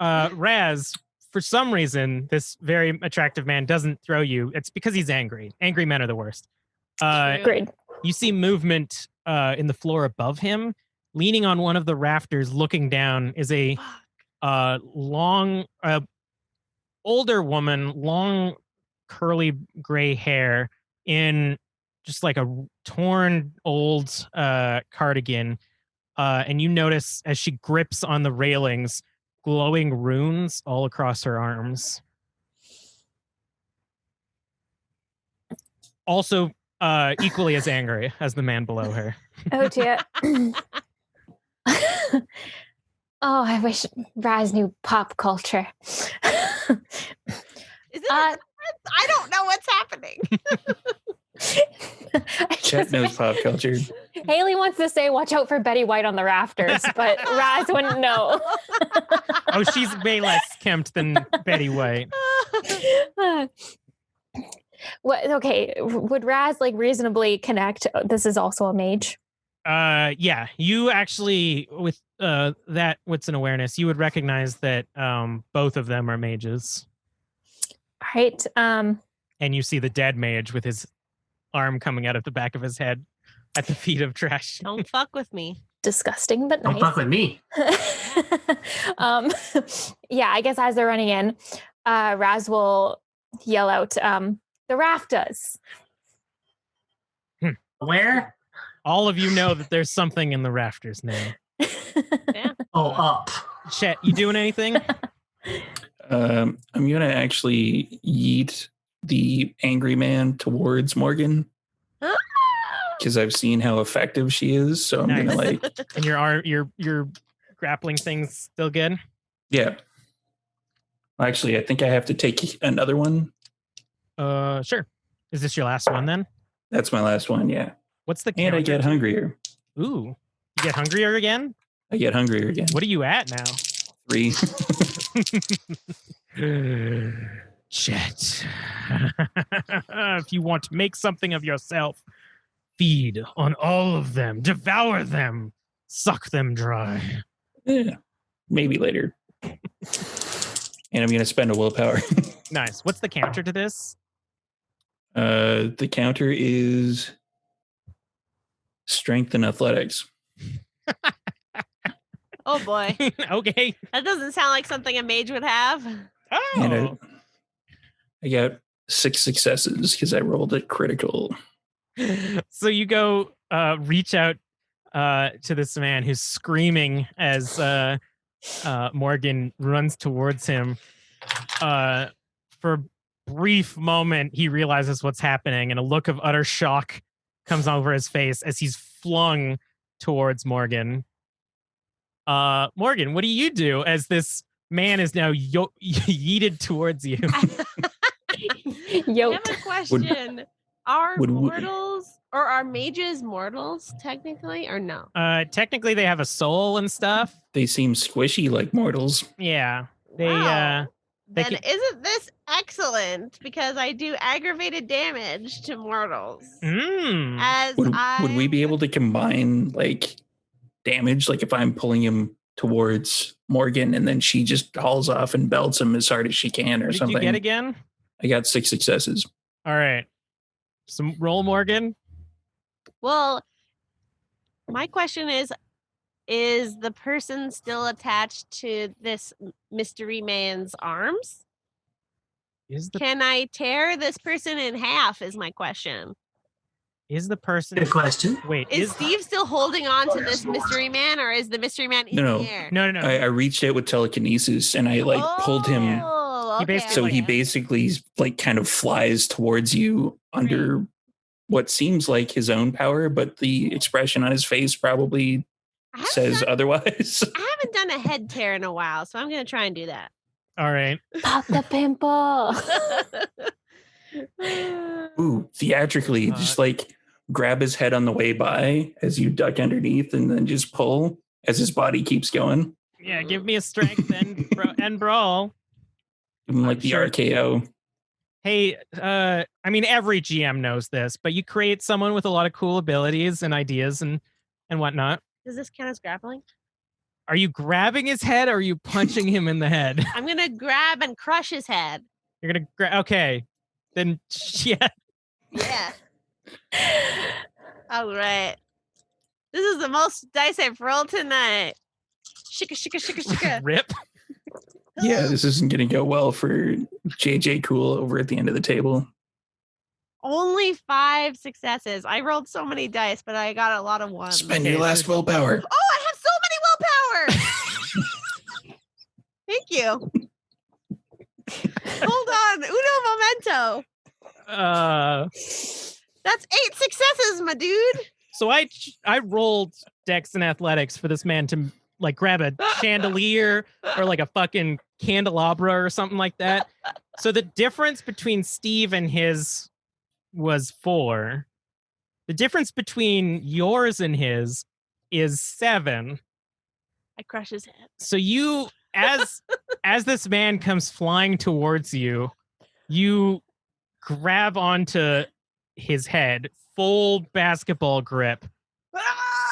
five. Raz, for some reason, this very attractive man doesn't throw you. It's because he's angry. Angry men are the worst. Great. You see movement in the floor above him. Leaning on one of the rafters, looking down, is a long, older woman, long, curly gray hair in just like a torn old cardigan. And you notice as she grips on the railings, glowing runes all across her arms. Also, equally as angry as the man below her. Oh dear. Oh, I wish Raz knew pop culture. Is it? I don't know what's happening. Chet knows pop culture. Haley wants to say, "Watch out for Betty White on the rafters," but Raz wouldn't know. Oh, she's way less kempt than Betty White. What? Okay, would Raz like reasonably connect? This is also a mage. Yeah, you actually with that wits and awareness, you would recognize that both of them are mages. Right. And you see the dead mage with his arm coming out of the back of his head at the feet of Trash. Don't fuck with me. Disgusting, but Don't nice. fuck with me. Yeah, I guess as they're running in, Raz will yell out, "The rafters!" Where? All of you know that there's something in the rafters now. Yeah. Oh, up. Chet, you doing anything? I'm gonna actually yeet the angry man towards Morgan because I've seen how effective she is. So I'm gonna like. And your grappling thing's still good? Yeah. Actually, I think I have to take another one. Sure. Is this your last one then? That's my last one. Yeah. What's the And I get hungrier. Ooh, you get hungrier again? I get hungrier again. What are you at now? 3. Chet. If you want to make something of yourself, feed on all of them, devour them, suck them dry. Yeah, maybe later. And I'm going to spend a willpower. Nice. What's the counter to this? The counter is strength and athletics. Oh boy. Okay. That doesn't sound like something a mage would have. Oh. And I got 6 successes because I rolled a critical. So you go reach out to this man who's screaming as Morgan runs towards him. For a brief moment, he realizes what's happening, and a look of utter shock comes over his face as he's flung towards Morgan. Morgan, what do you do as this man is now yeeted towards you? I have a question. Are mortals or are mages mortals technically or no? Technically they have a soul and stuff. They seem squishy like mortals. Yeah. Wow. Then isn't this excellent? Because I do aggravated damage to mortals. As would we be able to combine like damage? Like if I'm pulling him towards Morgan and then she just hauls off and belts him as hard as she can or something. Did you get again? I got 6 successes. All right. So roll, Morgan. Well, my question is the person still attached to this mystery man's arms? Can I tear this person in half is my question. Is the person... Good question. Wait. Is Steve still holding on to this mystery man or is the mystery man in the air? No. I reached out with telekinesis and I pulled him. He basically like kind of flies towards you under what seems like his own power, but the expression on his face probably says otherwise. I haven't done a head tear in a while, so I'm going to try and do that. All right. Pop the pimple. Ooh, theatrically, just like grab his head on the way by as you duck underneath and then just pull as his body keeps going. Yeah, give me a strength and brawl. Like the RKO. Hey, I mean, every GM knows this, but you create someone with a lot of cool abilities and ideas and whatnot. Does this count as grappling? Are you grabbing his head or are you punching him in the head? I'm going to grab and crush his head. You're going to grab... Okay. Then, yeah. Yeah. All right. This is the most dice I've rolled tonight. Shika, shika, shika, shika. Rip. Yeah, this isn't going to go well for JJ Cool over at the end of the table. Only 5 successes. I rolled so many dice, but I got a lot of ones. Spend your last willpower. Oh, I have so many willpower. Thank you. Hold on. Uno momento. That's 8 successes, my dude. So I rolled Dex and Athletics for this man to like grab a chandelier or like a fucking candelabra or something like that. So the difference between Steve and his was 4. The difference between yours and his is 7. I crush his head. So you, as this man comes flying towards you, you grab onto his head, full basketball grip.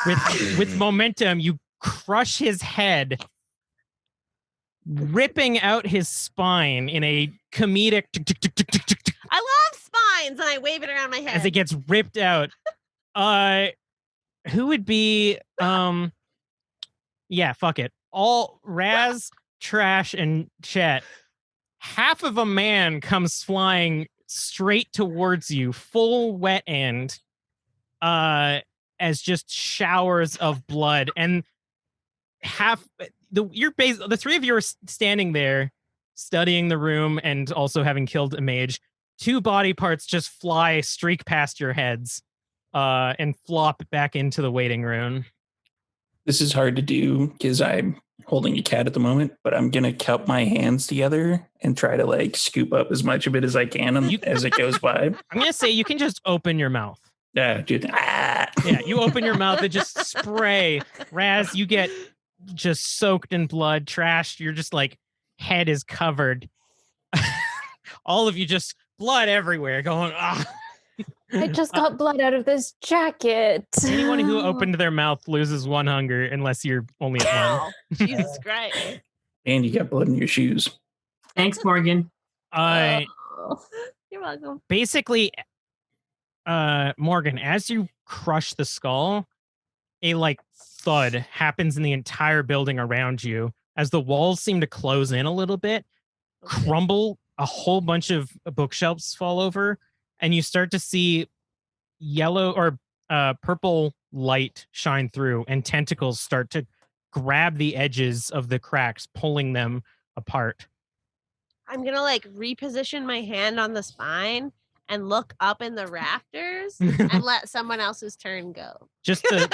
With momentum, you crush his head, ripping out his spine in a comedic... I love spines, and I wave it around my head. As it gets ripped out. Who would be... Yeah, fuck it. All Raz, Trash, and Chet. Half of a man comes flying straight towards you, full wet end, as just showers of blood. And the 3 of you are standing there, studying the room and also having killed a mage. 2 body parts just streak past your heads, and flop back into the waiting room. This is hard to do because I'm holding a cat at the moment, but I'm going to cup my hands together and try to like scoop up as much of it as I can as it goes by. I'm going to say you can just open your mouth. Yeah, Yeah, you open your mouth and just spray. Raz, you get just soaked in blood. Trash, you're just like, head is covered. All of you just blood everywhere going, ah. I just got blood out of this jacket. Anyone who opened their mouth loses 1 hunger unless you're only at 1. Wow. Jesus Christ. And you got blood in your shoes. Thanks, Morgan. Oh. You're welcome. Basically, Morgan, as you crush the skull, a like thud happens in the entire building around you as the walls seem to close in a little bit, crumble, a whole bunch of bookshelves fall over, and you start to see yellow or purple light shine through, and tentacles start to grab the edges of the cracks, pulling them apart. I'm gonna like reposition my hand on the spine and look up in the rafters and let someone else's turn go. Just the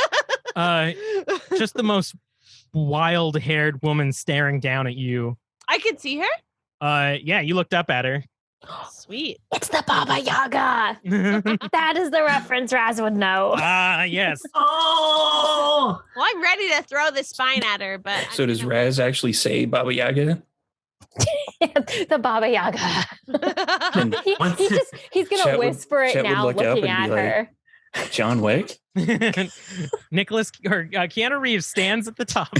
just the most wild-haired woman staring down at you. I can see her. Yeah, you looked up at her. Sweet. It's the Baba Yaga. That is the reference Raz would know. Yes. Oh! Well, I'm ready to throw the spine at her, but So does Raz actually say Baba Yaga? The Baba Yaga. And He's gonna Chet would- whisper it Chet would now, look up looking and at be her. John Wick? Nicholas or Keanu Reeves stands at the top.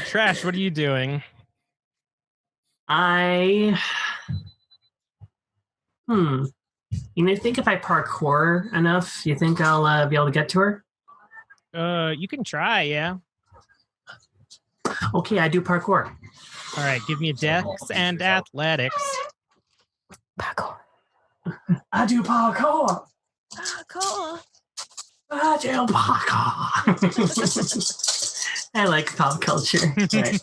Trash, what are you doing? You think if I parkour enough, you think I'll be able to get to her? You can try, yeah. Okay, I do parkour. All right, give me a dex and athletics. Parkour. I do parkour. cool. I do parkour. I like pop culture. Right.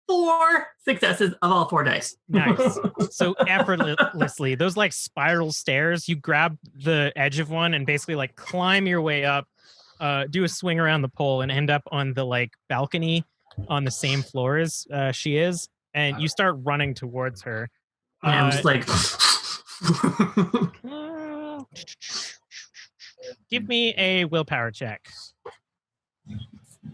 4 successes of all 4 dice. Nice. So effortlessly, those like spiral stairs, you grab the edge of one and basically like climb your way up, do a swing around the pole and end up on the like balcony on the same floor as she is. And you start running towards her. And I'm just like... Give me a willpower check.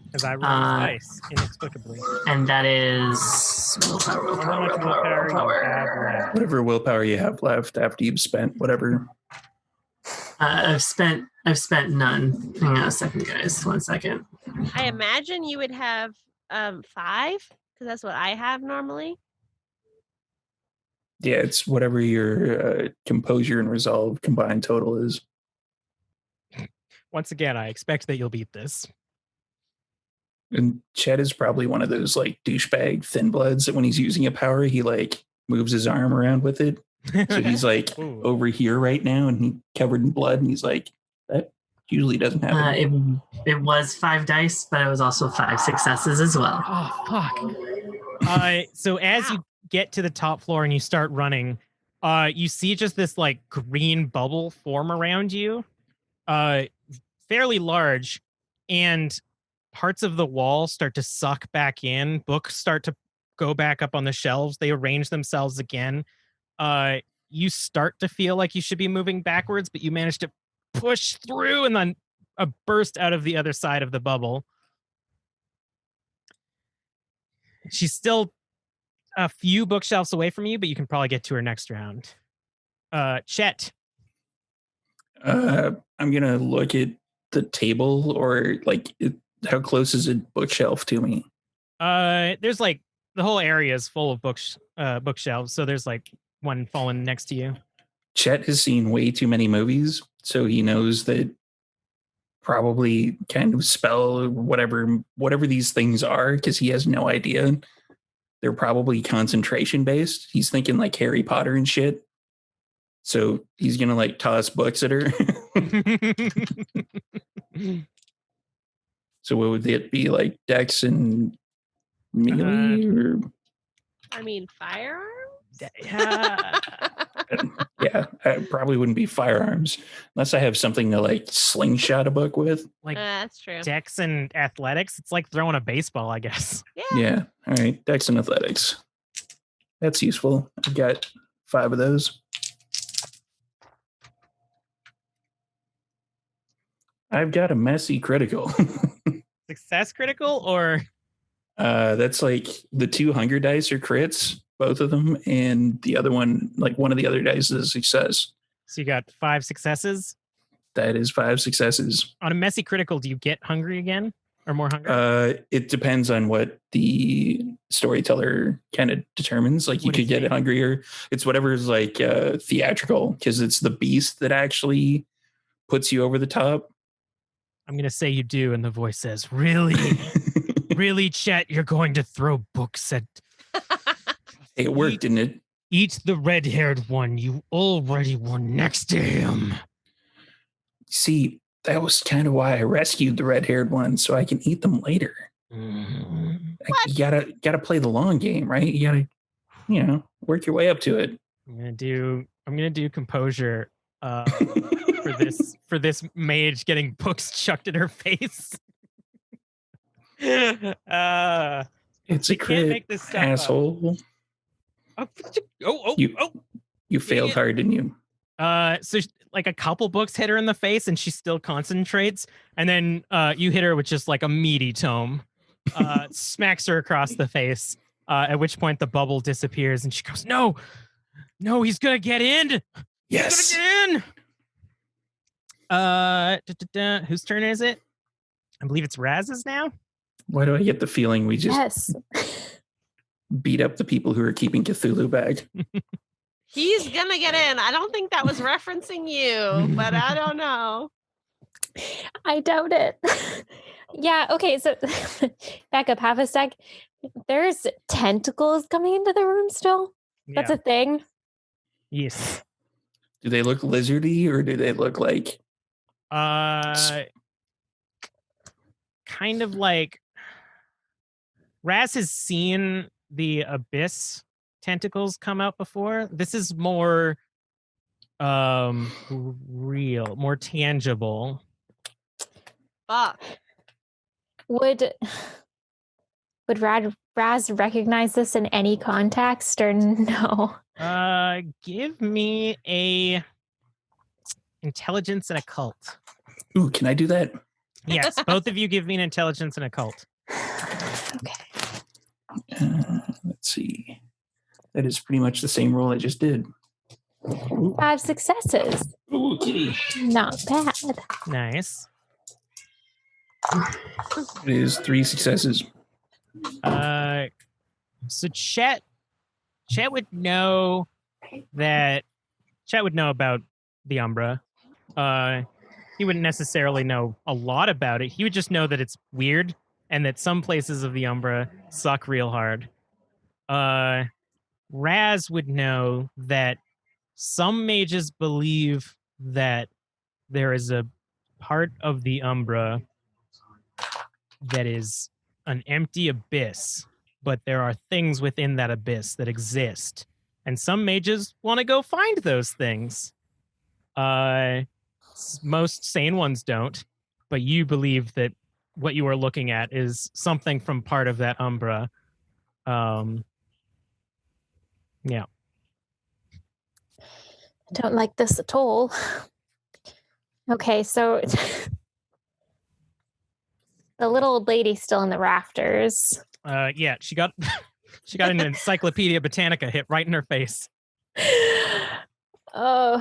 Because I rolled twice, inexplicably. And that is... How much willpower you have left? Whatever willpower you have left after you've spent whatever. I've spent none. Hang on a second, guys. 1 second. I imagine you would have 5, because that's what I have normally. Yeah, it's whatever your composure and resolve combined total is. Once again, I expect that you'll beat this. And Chet is probably one of those like douchebag thin bloods that when he's using a power, he like moves his arm around with it. So he's like over here right now and he covered in blood and he's like, that usually doesn't happen. It was 5 dice, but it was also 5 successes as well. Oh, fuck. So as you get to the top floor and you start running, you see just this like green bubble form around you, fairly large, and parts of the wall start to suck back in. Books start to go back up on the shelves. They arrange themselves again. You start to feel like you should be moving backwards, but you manage to push through and then burst out of the other side of the bubble. She's still a few bookshelves away from you, but you can probably get to her next round. Chet. I'm going to look at the table or like how close is a bookshelf to me? There's like the whole area is full of bookshelves. So there's like one fallen next to you. Chet has seen way too many movies, so he knows that probably kind of spell whatever these things are, because he has no idea. They're probably concentration based. He's thinking like Harry Potter and shit. So he's gonna like toss books at her. So what would it be, like Dex and melee? Or? I mean, firearms? Yeah, it probably wouldn't be firearms unless I have something to like slingshot a book with. Like that's true. Dex and athletics. It's like throwing a baseball, I guess. Yeah. All right. Dex and athletics. That's useful. I've got 5 of those. I've got a messy critical. Success critical or That's like the 2 hunger dice are crits, both of them, and the other one, like one of the other dice, is a success. So you got 5 successes. That is 5 successes. On a messy critical, do you get hungry again or more hungry? It depends on what the storyteller kind of determines. Like you could get hungrier. It's whatever's like theatrical, because it's the beast that actually puts you over the top. I'm going to say you do. And the voice says, really? Really, Chet? You're going to throw books at... It worked, didn't it? Eat the red-haired one. You already were next to him. See, that was kind of why I rescued the red-haired one, so I can eat them later. Mm. You gotta play the long game, right? You gotta, work your way up to it. I'm gonna do composure for this mage getting books chucked in her face. It's a crit, make this stuff asshole. You failed hard, didn't you? So like a couple books hit her in the face and she still concentrates, and then you hit her with just like a meaty tome, smacks her across the face, at which point the bubble disappears and she goes, no, he's gonna get in. Yes, he's gonna get in. Whose turn is it? I believe it's Raz's now. Why do I get the feeling we just beat up the people who are keeping Cthulhu back? He's gonna get in. I don't think that was referencing you, but I don't know. I doubt it. Yeah, okay, so back up half a sec. There's tentacles coming into the room still? Yeah. That's a thing? Yes. Do they look lizardy or do they look like... kind of like... Raz has seen the abyss tentacles come out before. This is more real, more tangible. Fuck. Would Raz recognize this in any context or no? Give me a intelligence and occult. Ooh, can I do that? Yes, both of you give me an intelligence and occult. Okay. Let's see. That is pretty much the same roll I just did. 5 successes. Ooh, kitty. Not bad. Nice. It is 3 successes. So Chet would know about the Umbra. He wouldn't necessarily know a lot about it. He would just know that it's weird and that some places of the Umbra suck real hard. Raz would know that some mages believe that there is a part of the Umbra that is an empty abyss, but there are things within that abyss that exist. And some mages want to go find those things. Most sane ones don't, but you believe that what you are looking at is something from part of that Umbra. Yeah. I don't like this at all. Okay, so the little old lady's still in the rafters. Yeah, she got an Encyclopedia Britannica hit right in her face. Oh,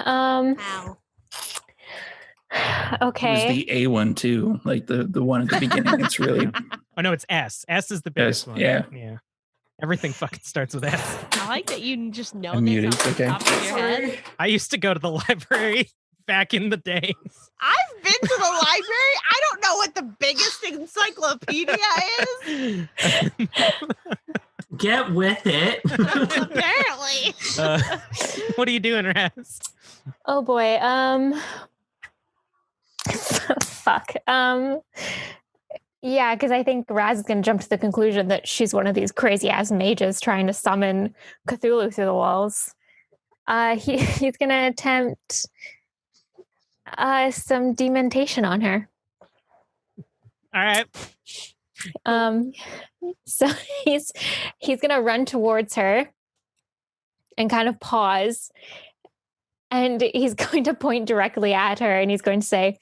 Ow. Okay. It was the A one too, like the one at the beginning. It's really... Oh no, it's S. S is the biggest one. Yeah. Everything fucking starts with S. I like that you just know I'm this muted. off the Okay. top of your head. I used to go to the library back in the days. I've been to the library. I don't know what the biggest encyclopedia is. Get with it. Apparently. What are you doing, Raz? Oh boy. Fuck. Yeah, because I think Raz is going to jump to the conclusion that she's one of these crazy ass mages trying to summon Cthulhu through the walls. He's going to attempt some dementation on her. All right. So he's going to run towards her and kind of pause, and he's going to point directly at her, and he's going to say,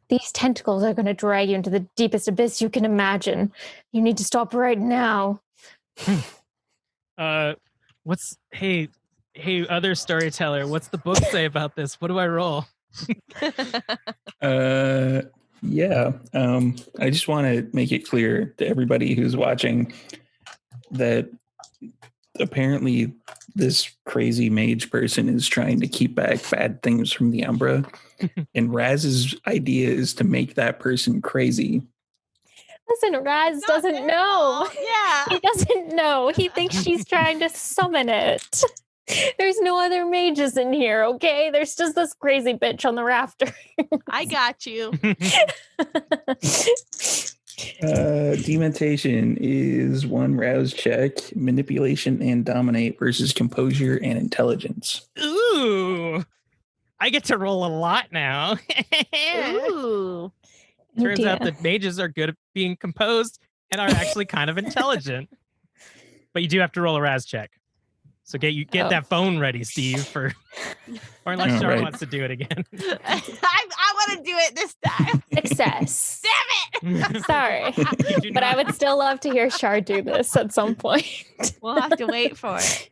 These tentacles are going to drag you into the deepest abyss you can imagine. You need to stop right now. Hey, other storyteller, what's the book say about this? What do I roll? Yeah. I just want to make it clear to everybody who's watching that apparently this crazy mage person is trying to keep back bad things from the Umbra. And Raz's idea is to make that person crazy. Listen, Raz doesn't know. Yeah. He doesn't know. He thinks she's trying to summon it. There's no other mages in here, okay? There's just this crazy bitch on the rafter. I got you. Dementation is 1 rouse check, manipulation and dominate versus composure and intelligence. Ooh, I get to roll a lot now. Ooh. Turns out that mages are good at being composed and are actually kind of intelligent. But you do have to roll a Raz check. So get that phone ready, Steve, or unless Char wants to do it again. I want to do it this time. Success. Damn it. Sorry. But I would still love to hear Char do this at some point. We'll have to wait for it.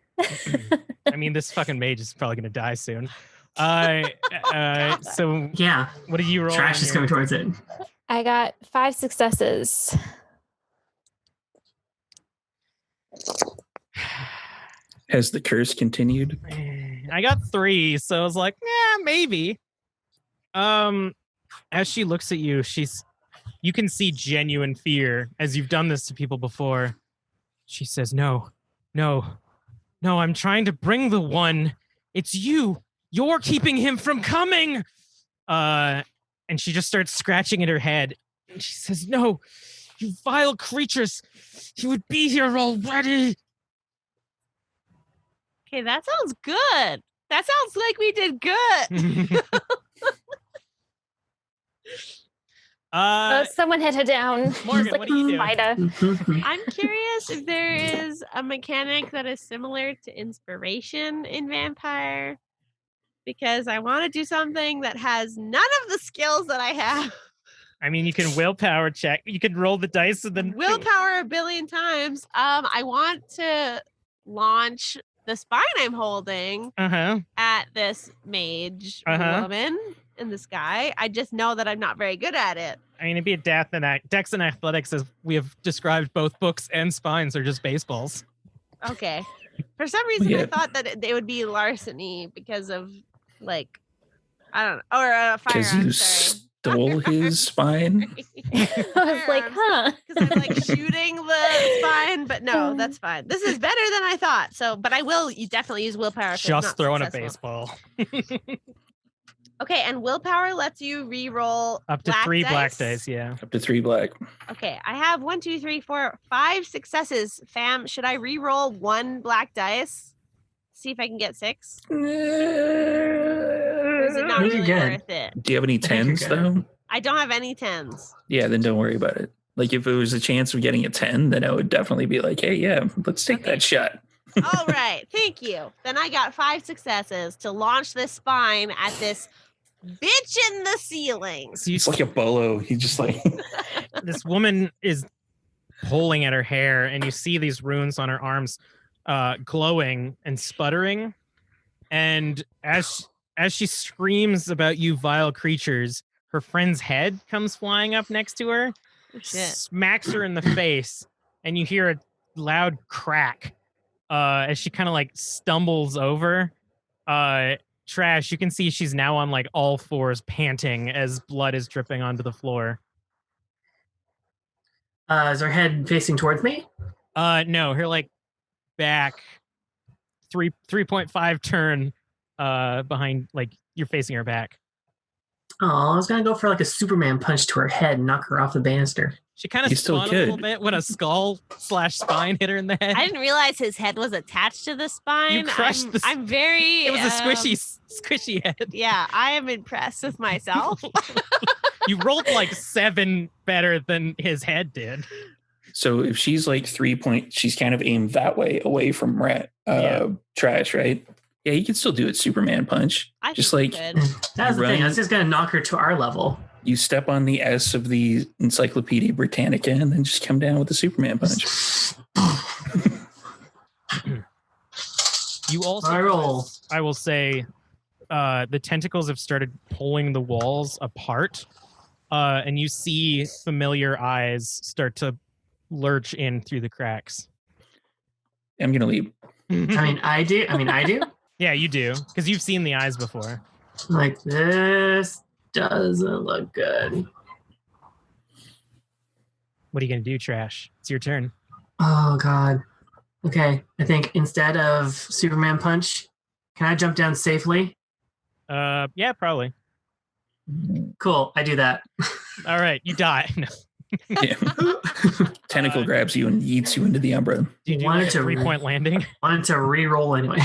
I mean, this fucking mage is probably going to die soon. So Yeah. what did you roll? Trash is coming towards it. I got 5 successes. Has the curse continued? I got 3, so I was like, maybe. As she looks at you, you can see genuine fear as you've done this to people before. She says, no, I'm trying to bring the one. It's you. You're keeping him from coming. And she just starts scratching at her head. And she says, no, you vile creatures. He would be here already. Okay, that sounds good. That sounds like we did good. Someone hit her down. Morgan, Like what are you doing? I'm curious if there is a mechanic that is similar to inspiration in Vampire, because I want to do something that has none of the skills that I have. I mean, you can willpower check. You can roll the dice and then Willpower a billion times. I want to launch the spine I'm holding at this mage woman in the sky. I just know that I'm not very good at it. I mean, it'd be a dex and athletics, as we have described both books and spines are just baseballs. Okay. For some reason, I thought that they would be larceny because of, like, I don't know, or a firearm. Because you stole his spine? I was like, huh? Because I'm like shooting the spine, but no, that's fine. This is better than I thought. So, but I will definitely use willpower. If Just it's not throwing successful. a baseball. Okay, and willpower lets you re-roll Up to 3 black dice, yeah. Up to 3 black. Okay, I have 1, 2, 3, 4, 5 successes. Fam, should I re-roll 1 black dice? See if I can get 6? Or is it not really worth it? Do you have any 10s though? I don't have any 10s. Yeah, then don't worry about it. Like if it was a chance of getting a 10, then I would definitely be like, hey, yeah, let's take that shot. All right, thank you. Then I got 5 successes to launch this spine at this bitch in the ceiling. So It's like a bolo. He just like this woman is pulling at her hair, and you see these runes on her arms glowing and sputtering. And as she screams about you vile creatures, her friend's head comes flying up next to her, smacks her in the face, and you hear a loud crack as she kind of like stumbles over. Trash, you can see she's now on like all fours, panting as blood is dripping onto the floor. Is her head facing towards me? No, her like back 3.5 turn behind, like you're facing her back. Oh, I was gonna go for like a Superman punch to her head and knock her off the banister. She kind of spun a little bit when a skull/spine hit her in the head. I didn't realize his head was attached to the spine. You crushed I'm very. It was a squishy head. Yeah, I am impressed with myself. You rolled like 7 better than his head did. So if she's like 3 point, she's kind of aimed that way, away from Trash, right? Yeah, you can still do it. Superman punch. That's the thing. I was just gonna knock her to our level. You step on the S of the Encyclopedia Britannica and then just come down with the Superman punch. You also, I will say, the tentacles have started pulling the walls apart, and you see familiar eyes start to lurch in through the cracks. I'm gonna leave. I do. Yeah, you do, because you've seen the eyes before. Like, this doesn't look good. What are you gonna do, Trash? It's your turn. Oh God. Okay, I think instead of Superman punch, can I jump down safely? Yeah, probably. Cool, I do that. All right, you die. No. Yeah. Tentacle grabs you and yeets you into the umbrella. Do you do like a 3-point landing? Wanted to re-roll anyway.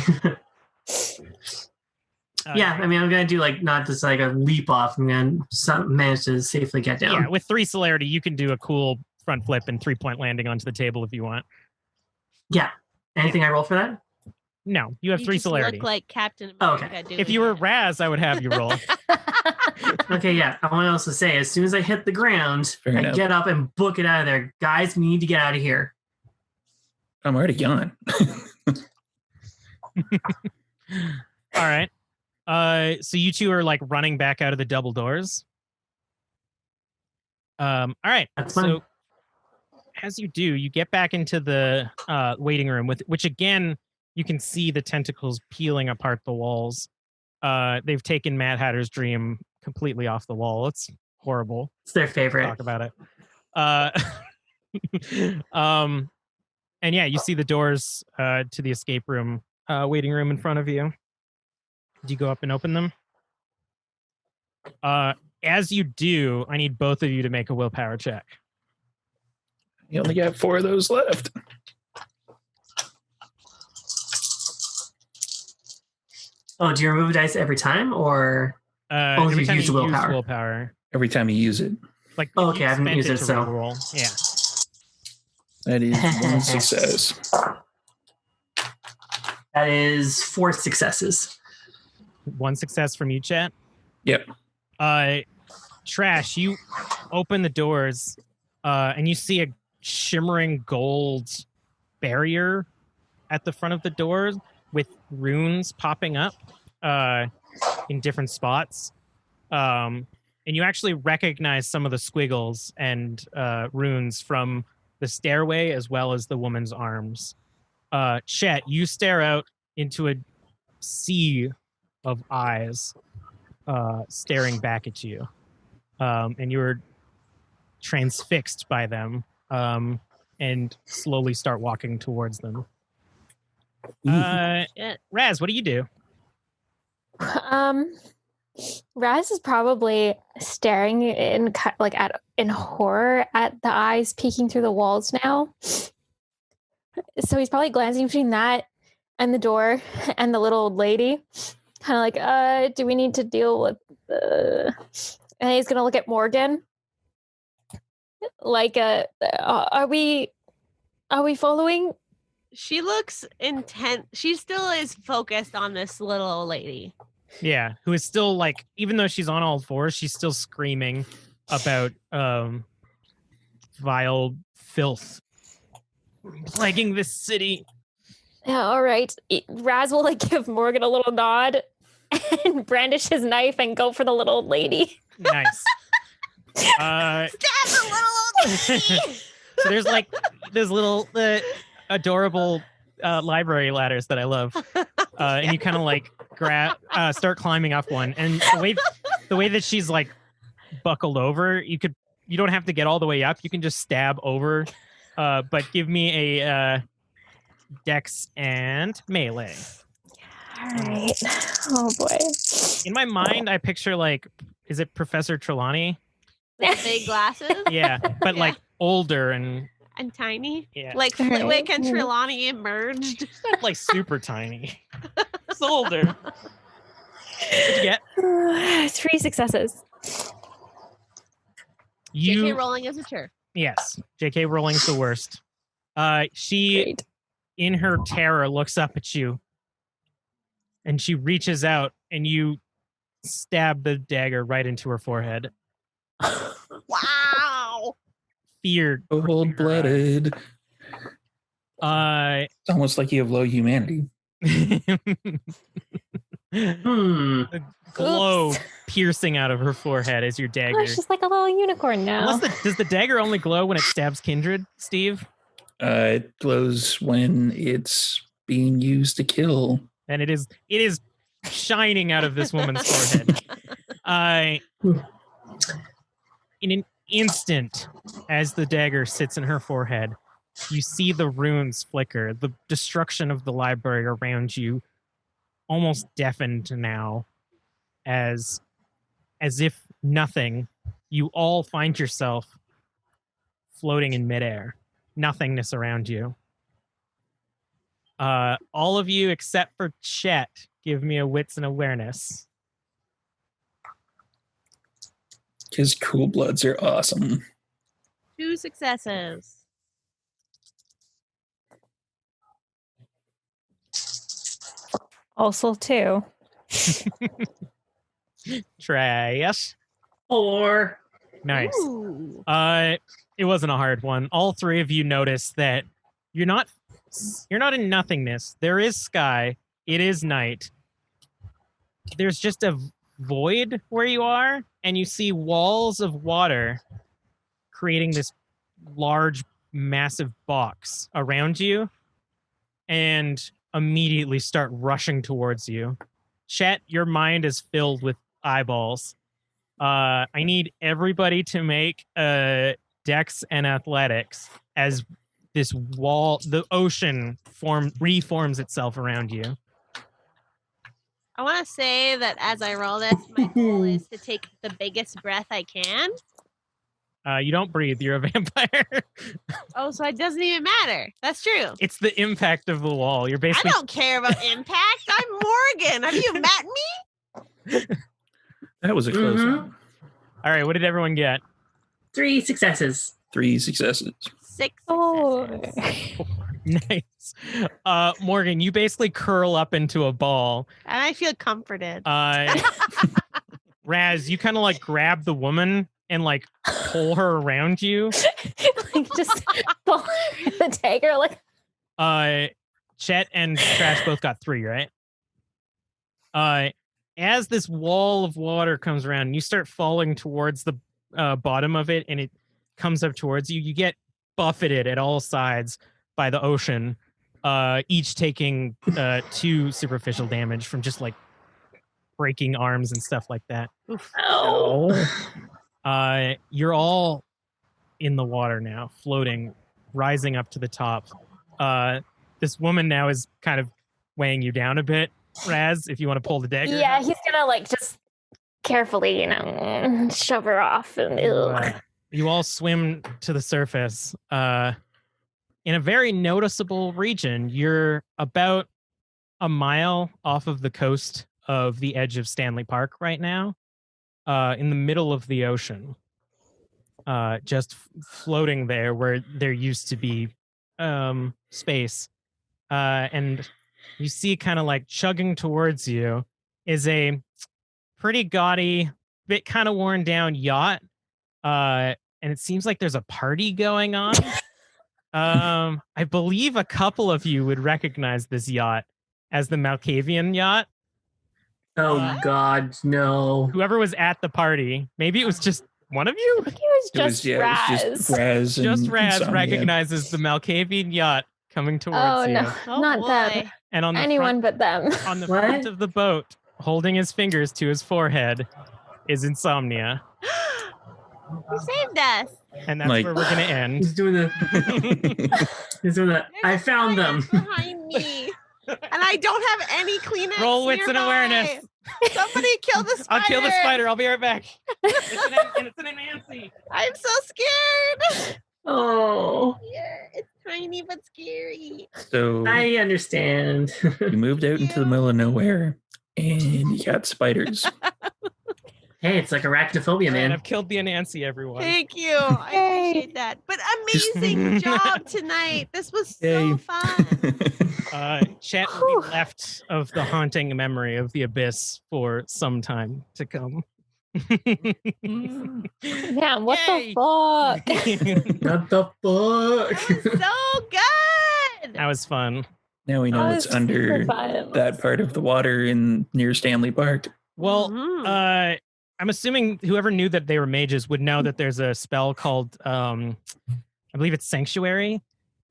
Yeah, I mean, I'm gonna do like not just like a leap off. I'm gonna manage to safely get down. Yeah, with 3 celerity, you can do a cool front flip and 3-point landing onto the table if you want. Yeah. Anything I roll for that? No, you have 3 just celerity. Look like Captain America. Okay. If you were Raz, I would have you roll. Okay, yeah. I want to also say, as soon as I hit the ground, Fair I enough. get up and book it out of there. Guys, we need to get out of here. I'm already gone. All right. So you two are like running back out of the double doors. All right. That's so fine. as you do, you get back into the waiting room, with which again you can see the tentacles peeling apart the walls. They've taken Mad Hatter's dream completely off the wall. It's horrible. It's their favorite. Talk about it. And yeah, you see the doors to the escape room, waiting room in front of you. Do you go up and open them? As you do, I need both of you to make a willpower check. You only got 4 of those left. Oh, do you remove dice every time, or Every you time use you the use willpower? willpower. Every time you use it. Like, Oh, if okay, you I haven't spent used it, to so- roll. Yeah. That is 1 success. That is 4 successes. 1 success from you, chat. Yep. Trash, you open the doors and you see a shimmering gold barrier at the front of the doors with runes popping up in different spots. And you actually recognize some of the squiggles and runes from the stairway as well as the woman's arms. Chet, you stare out into a sea of eyes staring back at you. And you're transfixed by them and slowly start walking towards them. Raz, what do you do? Raz is probably staring in horror at the eyes peeking through the walls now. So he's probably glancing between that and the door and the little old lady, kind of like, do we need to deal with and he's gonna look at Morgan like, are we following? She looks intent. She still is focused on this little old lady. Yeah, who is still like, even though she's on all fours, she's still screaming about vile filth plaguing this city. Yeah, all right. Raz will like give Morgan a little nod and brandish his knife and go for the little old lady. Nice. Stab the little old lady. So there's like those little adorable library ladders that I love, and you kind of like start climbing up one, and the way that she's like buckled over, you don't have to get all the way up. You can just stab over, but give me a dex and melee. All right. Oh boy. In my mind, I picture like, is it Professor Trelawney? With big glasses. Yeah, but like older and tiny. Yeah. Like Flitwick and Trelawney emerged. not like super tiny. It's older. What'd you get? 3 successes. JK rolling as a chair. Yes, JK rolling's the worst. She, Great. in her terror, looks up at you, and she reaches out, and you stab the dagger right into her forehead. Wow. Fear. Cold-blooded. Uh, It's almost like you have low humanity. the glow piercing out of her forehead as your dagger. Oh, she's like a little unicorn now. Does the dagger only glow when it stabs kindred, Steve? It glows when it's being used to kill. And it is shining out of this woman's forehead. In an instant, as the dagger sits in her forehead, you see the runes flicker, the destruction of the library around you, almost deafened now, as if nothing. You all find yourself floating in midair, nothingness around you. All of you except for Chet, give me a wits and awareness. Because cool bloods are awesome. 2 successes. Also 2. Trash. 4. Nice. Ooh. It wasn't a hard one. All 3 of you notice that you're not in nothingness. There is sky. It is night. There's just a void where you are, and you see walls of water creating this large, massive box around you, and immediately start rushing towards you. Chet, your mind is filled with eyeballs. I need everybody to make Dex and Athletics as this wall, the ocean reforms itself around you. I want to say that as I roll this, my goal is to take the biggest breath I can. You don't breathe. You're a vampire. Oh, so it doesn't even matter. That's true. It's the impact of the wall. You're basically. I don't care about impact. I'm Morgan. Have you met me? That was a close one. All right. What did everyone get? 3 successes. 3 successes. 6 Oh. successes. Nice. Morgan, you basically curl up into a ball. And I feel comforted. Raz, you kind of like grab the woman and like pull her around you. Like just pull the dagger. Like Chet and Trash both got 3, right? As this wall of water comes around, you start falling towards the bottom of it, and it comes up towards you. You get buffeted at all sides by the ocean, each taking 2 superficial damage from just like breaking arms and stuff like that. Oh. You're all in the water now, floating, rising up to the top. This woman now is kind of weighing you down a bit, Raz, if you want to pull the dagger. Yeah, he's gonna like just carefully, shove her off. And you all swim to the surface. In a very noticeable region, you're about a mile off of the coast of the edge of Stanley Park right now, in the middle of the ocean, just floating there where there used to be space. And you see kind of like chugging towards you is a pretty gaudy, bit kind of worn down yacht. And it seems like there's a party going on. I believe a couple of you would recognize this yacht as the Malkavian yacht. Oh God, no. Whoever was at the party, maybe it was just one of you? I think it was just Raz. It was just Raz. Just Raz Insomnia. recognizes the Malkavian yacht coming towards Oh you. no, Oh, not boy. them. And on the Anyone but them. on the What? front of the boat, holding his fingers to his forehead, is Insomnia. You saved us. And that's Like- where we're going to end. He's doing the. He's doing the. I found them. Behind me. And I don't have any Kleenex. Roll wits and nearby. awareness. Somebody kill the spider. I'll kill the spider. I'll be right back. It's an Nancy. I'm so scared. Oh, Yeah, it's tiny but scary. So I understand. you moved out into the middle of nowhere and you got spiders. Hey, it's like arachnophobia, And man. I've killed the Anansi, everyone. Thank you. I Yay. appreciate that. But amazing job tonight. This was so Yay. fun. Chet will be left of the haunting memory of the abyss for some time to come. Man, what Yay! the fuck? What the fuck? That was so good. That was fun. Now we know That it's was under super fun. that part of the water near Stanley Park. Well, Mhm. I'm assuming whoever knew that they were mages would know that there's a spell called, I believe it's Sanctuary,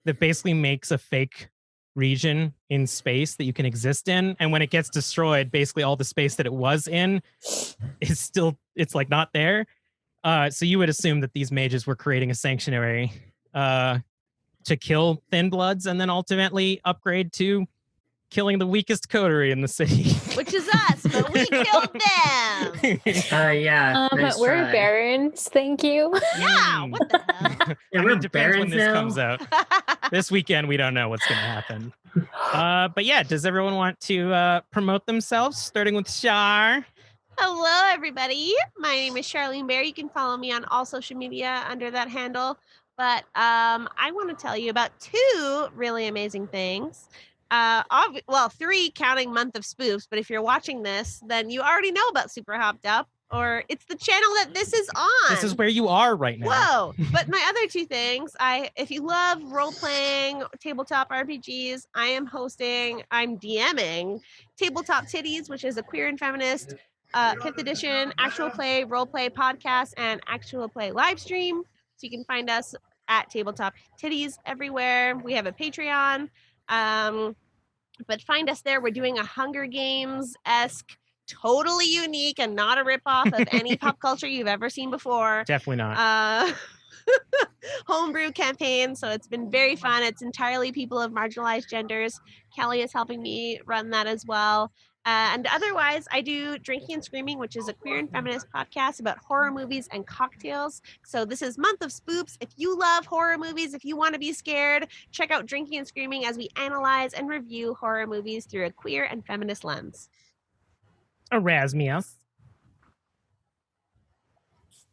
that basically makes a fake region in space that you can exist in. And when it gets destroyed, basically all the space that it was in is still, it's like not there. So you would assume that these mages were creating a sanctuary to kill Thin Bloods and then ultimately upgrade to killing the weakest coterie in the city. Which is us, but we killed them. Yeah. Nice We're try. Barons, thank you. Yeah, what the hell? Yeah, I mean, we're it depends when barons this now. comes out. This weekend, we don't know what's going to happen. But yeah, does everyone want to promote themselves, starting with Shar? Hello, everybody. My name is Charlene Bear. You can follow me on all social media under that handle. But I want to tell you about two really amazing things. Well, three counting month of Spoops. But if you're watching this, then you already know about Super Hopped Up, or it's the channel that this is on. This is where you are right now. Whoa! But my other two things, if you love role playing, tabletop RPGs, I'm DMing Tabletop Titties, which is a queer and feminist 5th edition actual play, role play podcast, and actual play live stream. So you can find us at Tabletop Titties everywhere. We have a Patreon. But find us there. We're doing a Hunger Games-esque, totally unique and not a ripoff of any pop culture you've ever seen before. Definitely not. Homebrew campaign. So it's been very fun. It's entirely people of marginalized genders. Kelly is helping me run that as well. And otherwise, I do Drinking and Screaming, which is a queer and feminist podcast about horror movies and cocktails. So this is Month of Spoops. If you love horror movies, if you want to be scared, check out Drinking and Screaming as we analyze and review horror movies through a queer and feminist lens. Erasmus.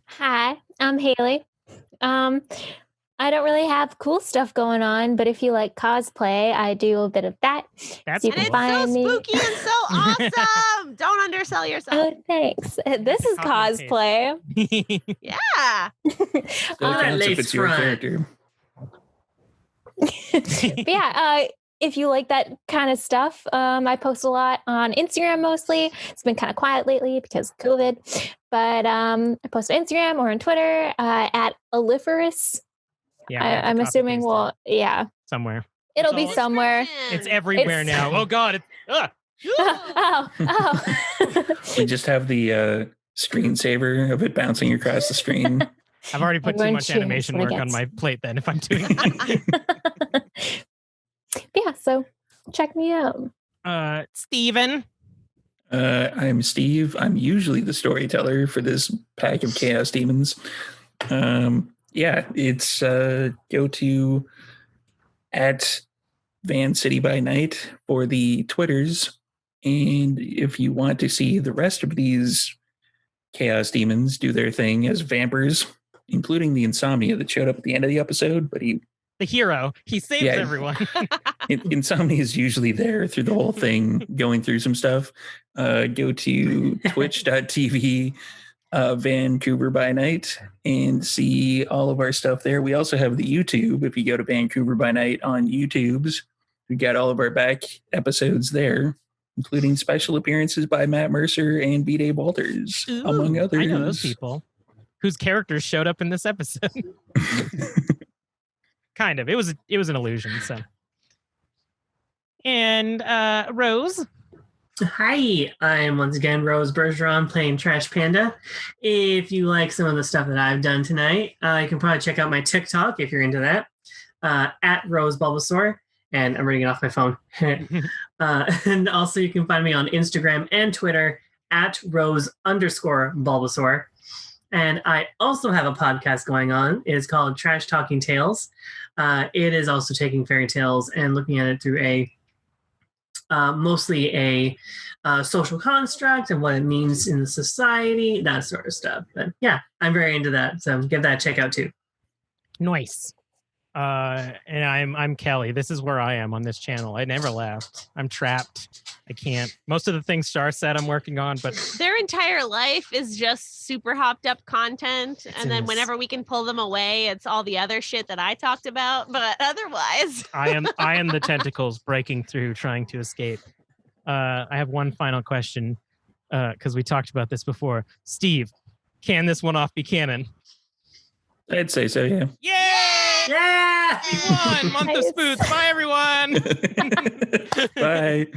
Hi, I'm Haley. I don't really have cool stuff going on, but if you like cosplay, I do a bit of that. That's You And can cool. it's so find me. spooky and so awesome. Don't undersell yourself. Oh, thanks. This is Copy cosplay. Yeah. So it counts if lace it's your front. character. But yeah, if you like that kind of stuff, I post a lot on Instagram mostly. It's been kind of quiet lately because of COVID, but I post on Instagram or on Twitter at Aliferous. Yeah, we have to I'm copy assuming paste it yeah, somewhere. it'll It's be all- somewhere. It's everywhere It's- now. Oh God! We just have the screensaver of it bouncing across the screen. I've already put too Everyone much choose animation what it work on gets. my plate. Then, if I'm doing that. Yeah, so check me out. Steven. I'm Steve. I'm usually the storyteller for this pack of Chaos Demons. Yeah, it's go to at Van City by Night for the Twitters. And if you want to see the rest of these Chaos Demons do their thing as vampires, including the Insomnia that showed up at the end of the episode, but The hero. He saves Yeah. everyone. Insomnia is usually there through the whole thing, going through some stuff. Go to twitch.tv Vancouver by Night and see all of our stuff there. We also have the YouTube. If you go to Vancouver by Night on YouTube's, we got all of our back episodes there, including special appearances by Matt Mercer and B-Dave Walters, among Ooh, others. I know those people whose characters showed up in this episode. Kind of. It was an illusion. So, and Rose. Hi, I'm once again Rose Bergeron playing Trash Panda. If you like some of the stuff that I've done tonight, you can probably check out my TikTok if you're into that, at Rose Bulbasaur, and I'm reading it off my phone. And also you can find me on Instagram and Twitter at Rose_Bulbasaur. And I also have a podcast going on. It's called Trash Talking Tales. It is also taking fairy tales and looking at it through a mostly a social construct and what it means in the society, that sort of stuff. But yeah, I'm very into that. So give that a check out too. Nice. And I'm Kelly. This is where I am on this channel. I never left. I'm trapped I can't. Most of the things Char said I'm working on, but their entire life is just super hopped up content. And then is. whenever we can pull them away, it's all the other shit that I talked about. But otherwise, I am the tentacles breaking through, trying to escape. I have one final question because we talked about this before. Steve, can this one-off be canon? I'd say so, yeah. Yay! Yeah! We won! Month of Spoops. Bye, everyone! Bye.